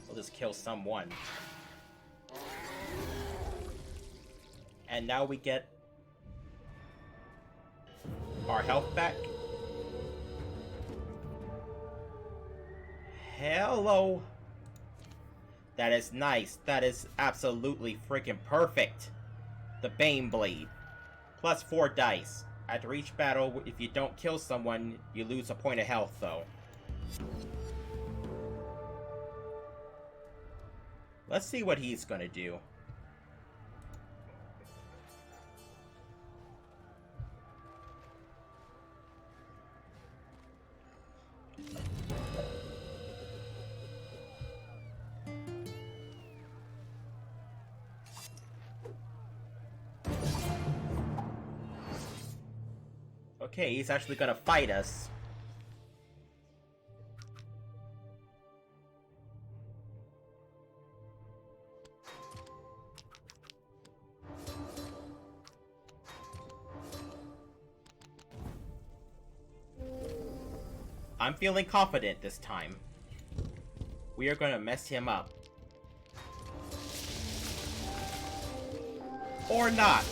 We'll just kill someone. And now we get our health back. Hello. That is nice. That is absolutely freaking perfect. The Bane Blade. Plus 4 dice. After each battle, if you don't kill someone, you lose a point of health, though. Let's see what he's gonna do. Okay, he's actually gonna fight us. I'm feeling confident this time. We are gonna mess him up. Or not.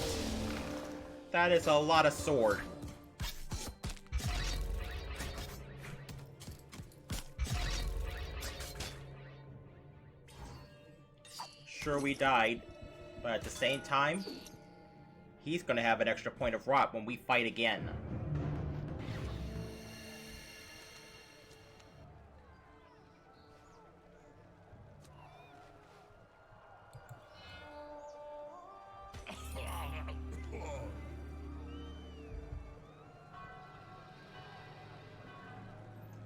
That is a lot of sword. Sure, we died, but at the same time, he's gonna have an extra point of rot when we fight again.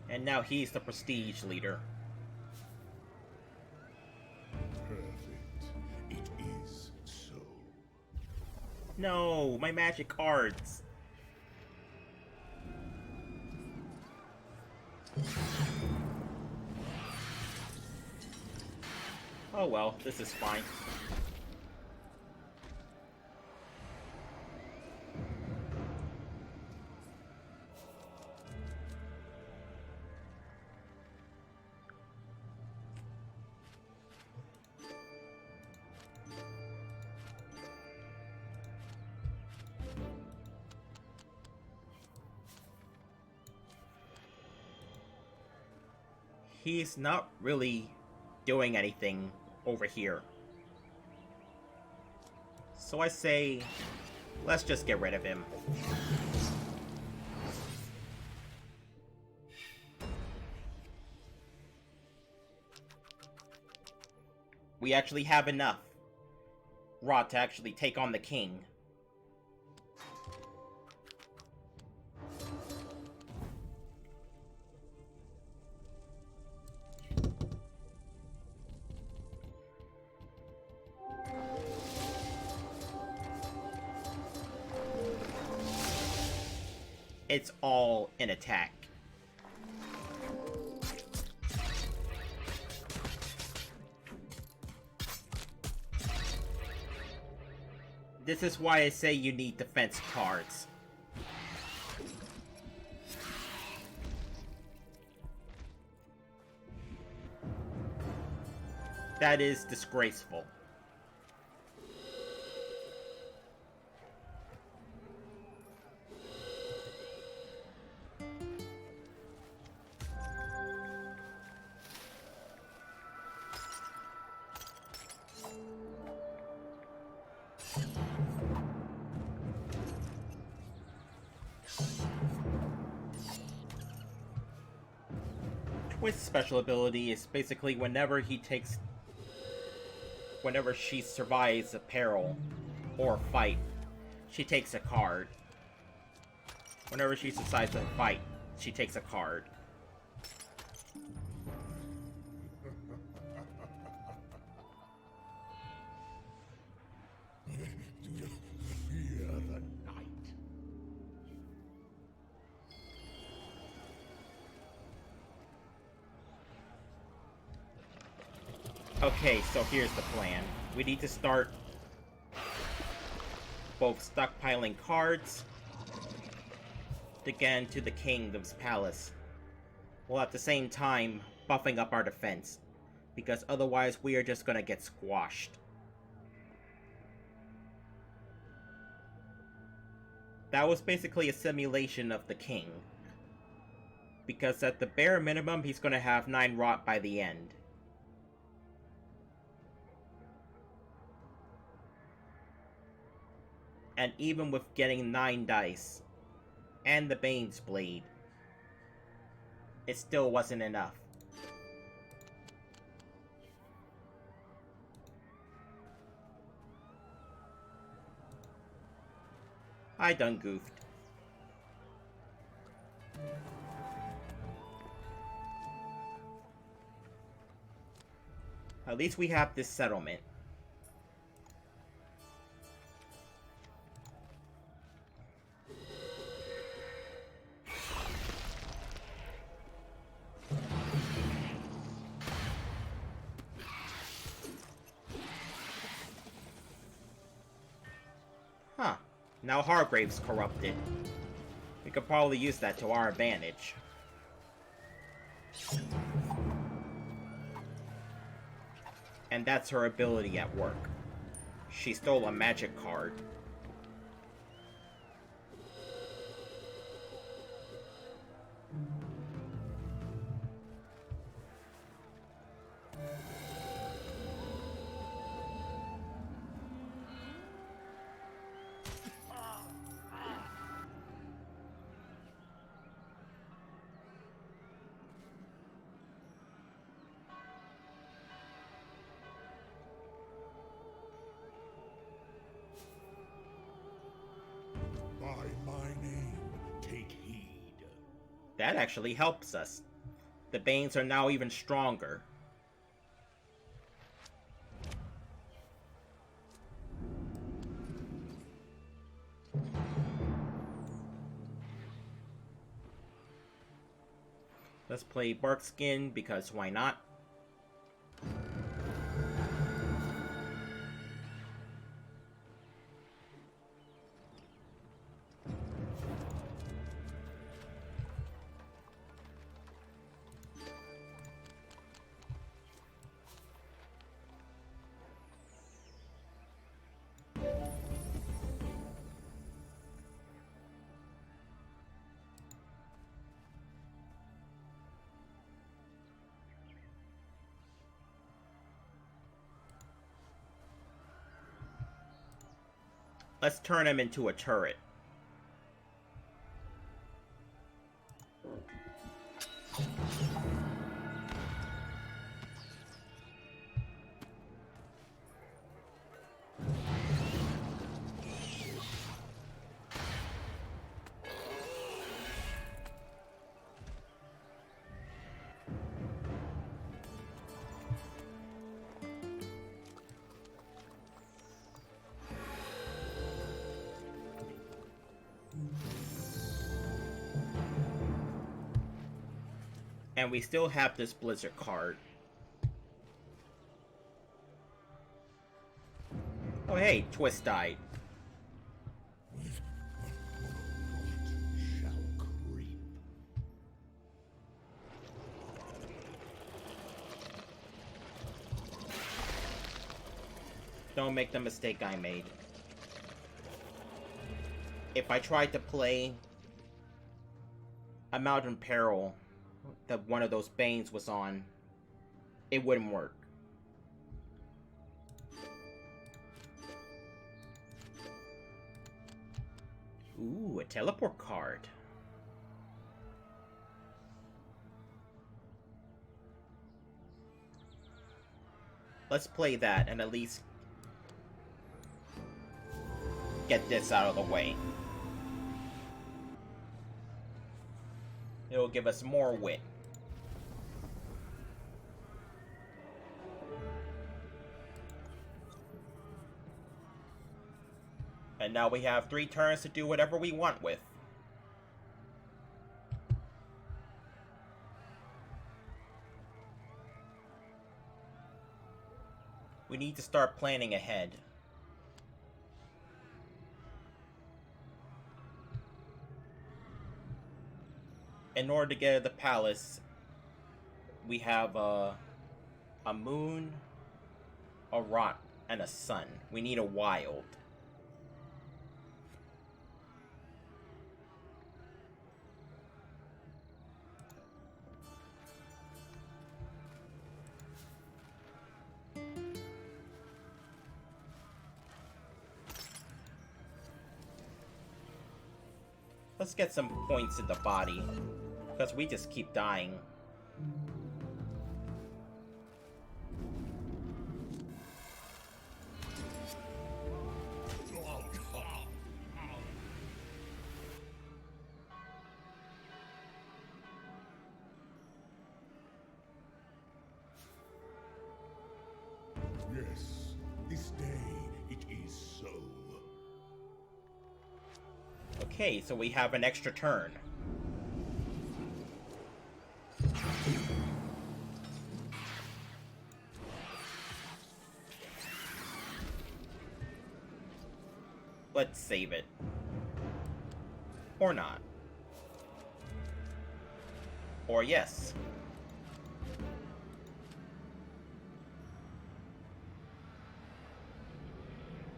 And now he's the prestige leader. Perfect. It is so. No, my magic cards. Oh well, this is fine. he's not really doing anything over here. So I say, let's just get rid of him. We actually have enough rot to actually take on the king. It's all an attack. This is why I say you need defense cards. That is disgraceful. Twist's special ability is basically whenever she survives a peril or fight, she takes a card. Whenever she decides to fight, she takes a card. Fear the night. Okay, so here's the plan. We need to start both stockpiling cards to get into the kingdom's palace, while at the same time buffing up our defense, because otherwise we are just gonna get squashed. That was basically a simulation of the king, because at the bare minimum he's gonna have 9 rot by the end. And even with getting 9 dice and the Bane's Blade, it still wasn't enough. I done goofed. At least we have this settlement. Huh. Now Hargrave's corrupted. We could probably use that to our advantage. And that's her ability at work. She stole a magic card. By my name, take heed. That actually helps us. The Banes are now even stronger. Let's play Barkskin, because why not? Let's turn him into a turret. And we still have this Blizzard card. Oh hey, Twist died. Shall creep. Don't make the mistake I made. If I tried to play a Mountain Peril that one of those Banes was on, it wouldn't work. Ooh, a teleport card. Let's play that and at least get this out of the way. It'll give us more wit. And now we have 3 turns to do whatever we want with. We need to start planning ahead. In order to get to the palace, we have a moon, a rock, and a sun. We need a wild. Let's get some points in the body, because we just keep dying. Yes, this day it is so. Okay, so we have an extra turn. Let's save it. Or not. Or yes.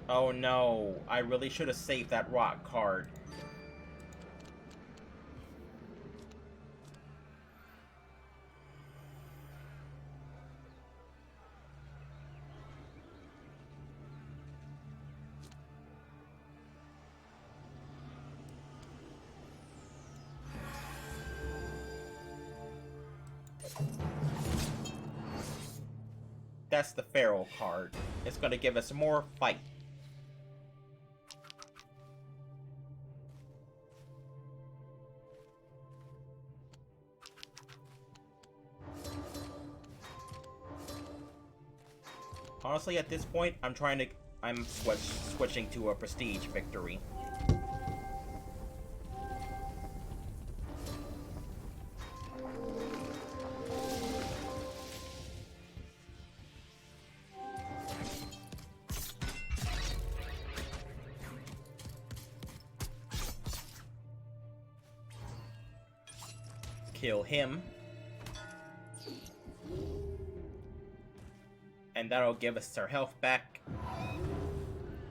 Oh no, I really should have saved that rock card. That's the Pharaoh card. It's gonna give us more fight. Honestly, at this point, I'm switching to a prestige victory. Kill him. And that'll give us our health back.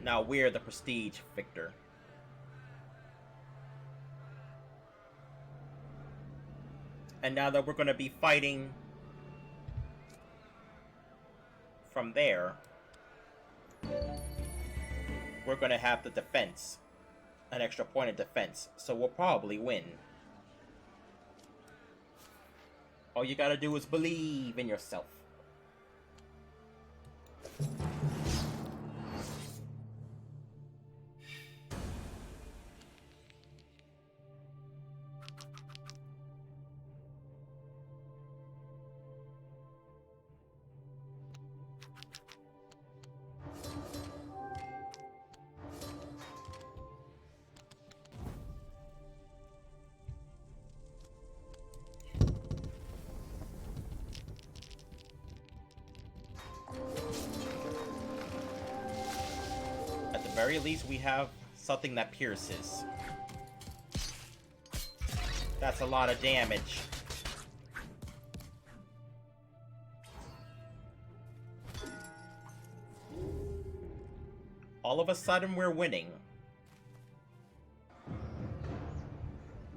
Now we're the prestige victor. And now that we're going to be fighting from there, we're gonna have the defense. An extra point of defense, so we'll probably win. All you gotta do is believe in yourself. At the very least, we have something that pierces. That's a lot of damage. All of a sudden, we're winning.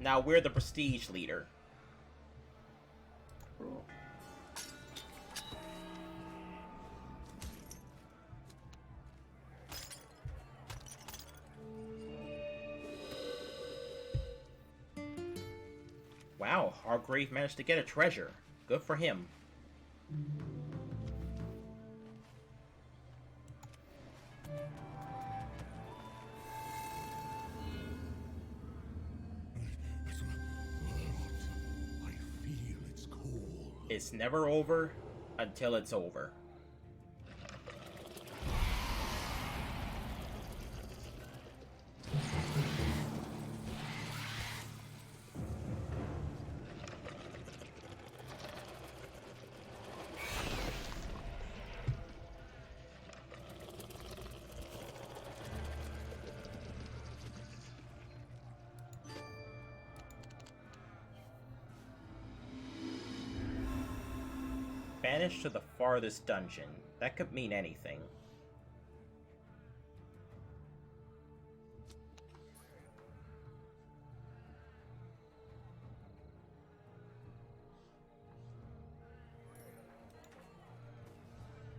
Now we're the prestige leader. Wow, Hargrave managed to get a treasure. Good for him. I feel its call. It's never over until it's over. Banished to the farthest dungeon. That could mean anything.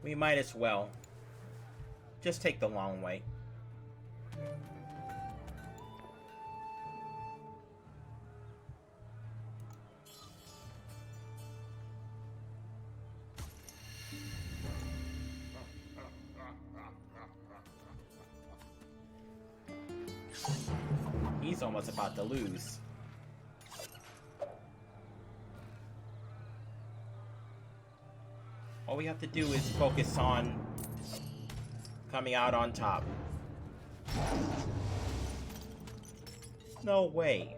We might as well. Just take the long way. He's almost about to lose. All we have to do is focus on coming out on top. No way.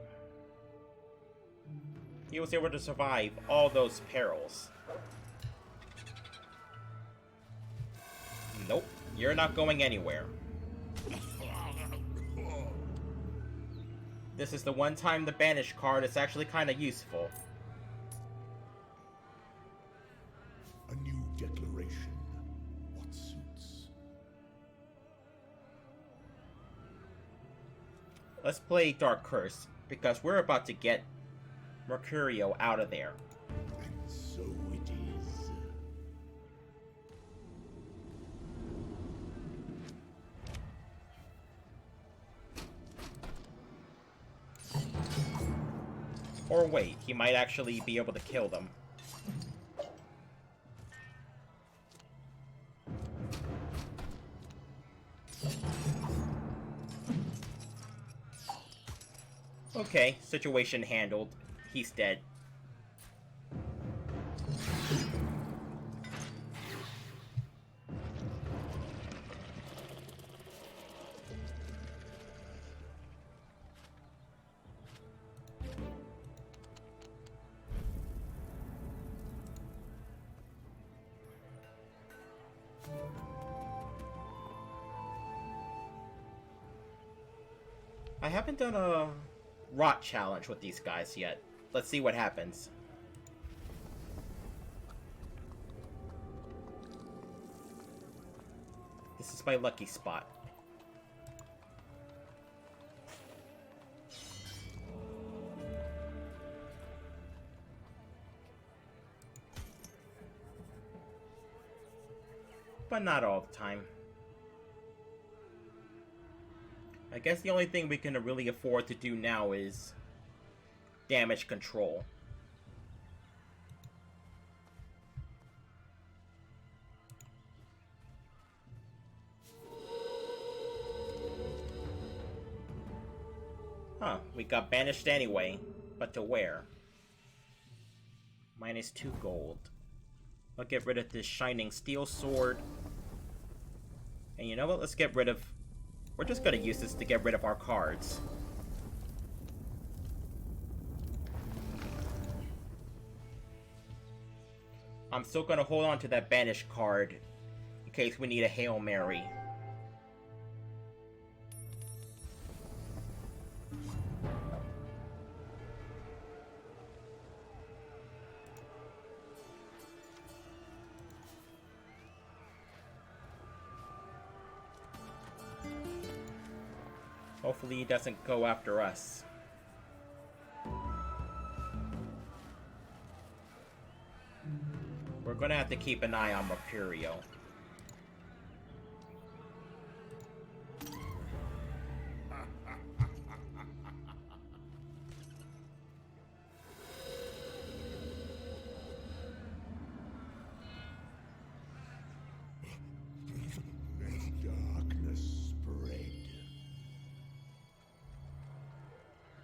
He was able to survive all those perils. Nope, you're not going anywhere. This is the one time the Banish card is actually kind of useful. A new declaration. What suits? Let's play Dark Curse, because we're about to get Mercurio out of there. And so it is. Or wait, he might actually be able to kill them. Okay, situation handled. He's dead. I haven't done a rot challenge with these guys yet. Let's see what happens. This is my lucky spot. But not all the time. I guess the only thing we can really afford to do now is damage control. Huh, we got banished anyway, but to where? -2 gold. I'll get rid of this shining steel sword. And you know what? Let's get rid of... We're just gonna use this to get rid of our cards. I'm still gonna hold on to that banished card in case we need a Hail Mary. Hopefully he doesn't go after us. We're gonna have to keep an eye on Mercurio. Darkness spread.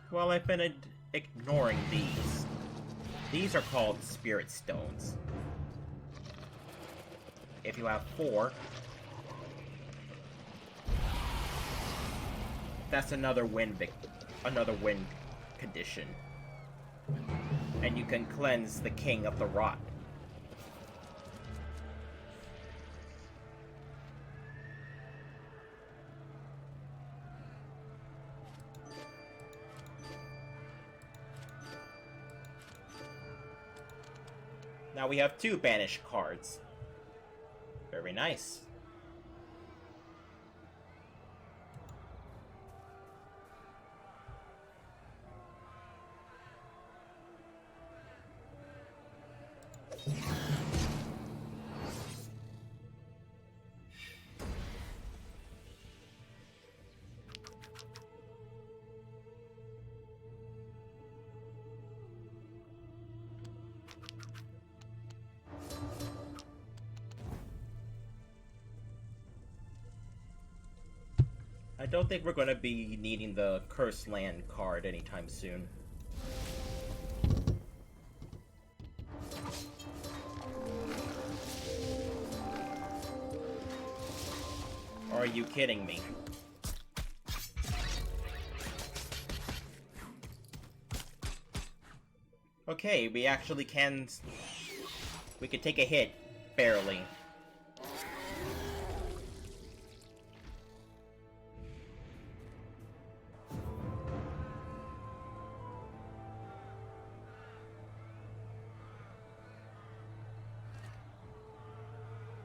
Well, I've been ignoring these. These are called Spirit Stones. If you have 4, that's another win condition. And you can cleanse the King of the Rot. Now we have 2 banished cards. Very nice. I don't think we're going to be needing the Cursed Land card anytime soon. Or are you kidding me? Okay, we actually can... We could take a hit, barely.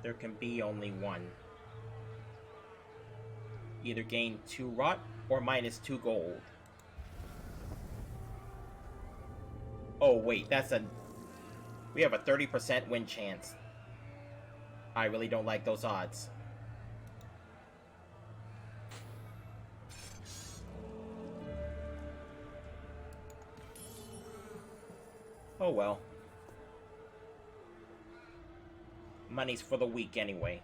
There can be only one. Either gain 2 rot or -2 gold. Oh wait, that's a... We have a 30% win chance. I really don't like those odds. Oh well. Money's for the weak anyway.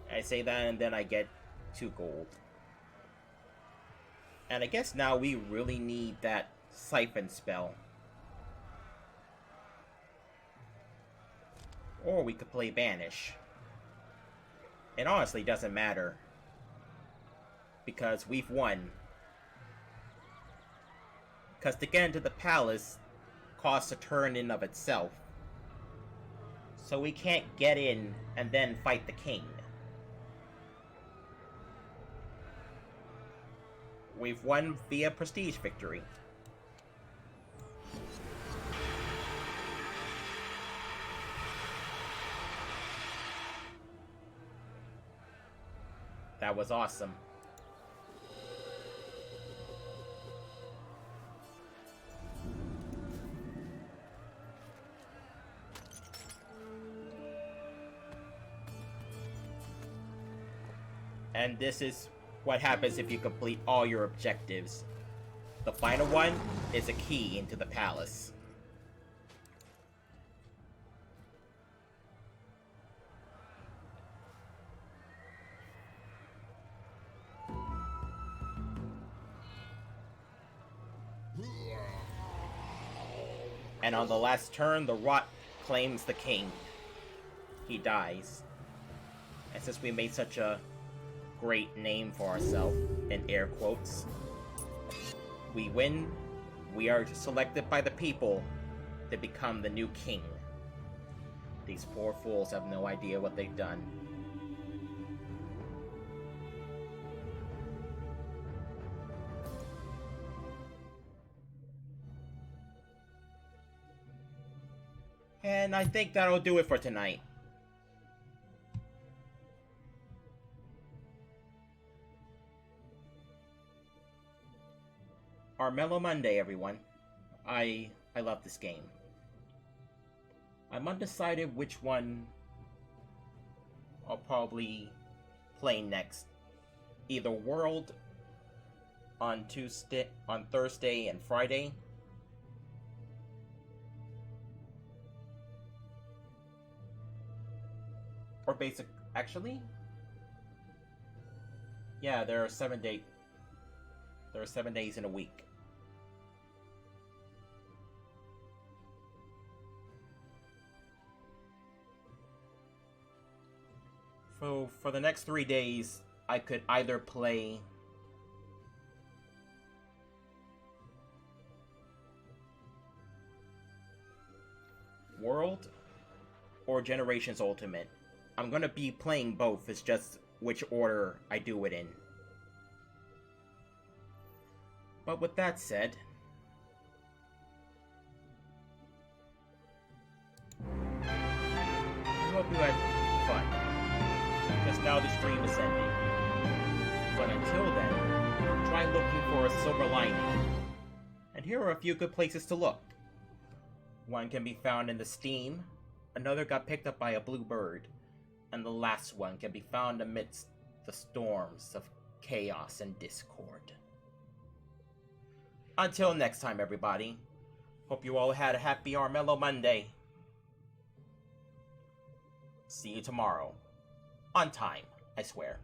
I say that and then I get 2 gold. And I guess now we really need that Siphon spell. Or we could play Banish. It honestly doesn't matter. Because we've won. Because to get into the palace costs a turn in of itself. So we can't get in and then fight the king. We've won via prestige victory. That was awesome. And this is what happens if you complete all your objectives. The final one is a key into the palace. And on the last turn, the rot claims the king. He dies. And since we made such a great name for ourselves, in air quotes, we win. We are selected by the people to become the new king. These poor fools have no idea what they've done. And I think that'll do it for tonight. Armello Monday, everyone. I love this game. I'm undecided which one I'll probably play next. Either World on Thursday and Friday, or basic. Actually, yeah, there are 7 days. There are 7 days in a week. So for the next 3 days, I could either play World or Generations Ultimate. I'm gonna be playing both, it's just which order I do it in. But with that said, I hope you had fun, because now the stream is ending. But until then, try looking for a silver lining. And here are a few good places to look. One can be found in the Steam, another got picked up by a blue bird, and the last one can be found amidst the storms of chaos and discord. Until next time, everybody. Hope you all had a happy Armello Monday. See you tomorrow. On time, I swear.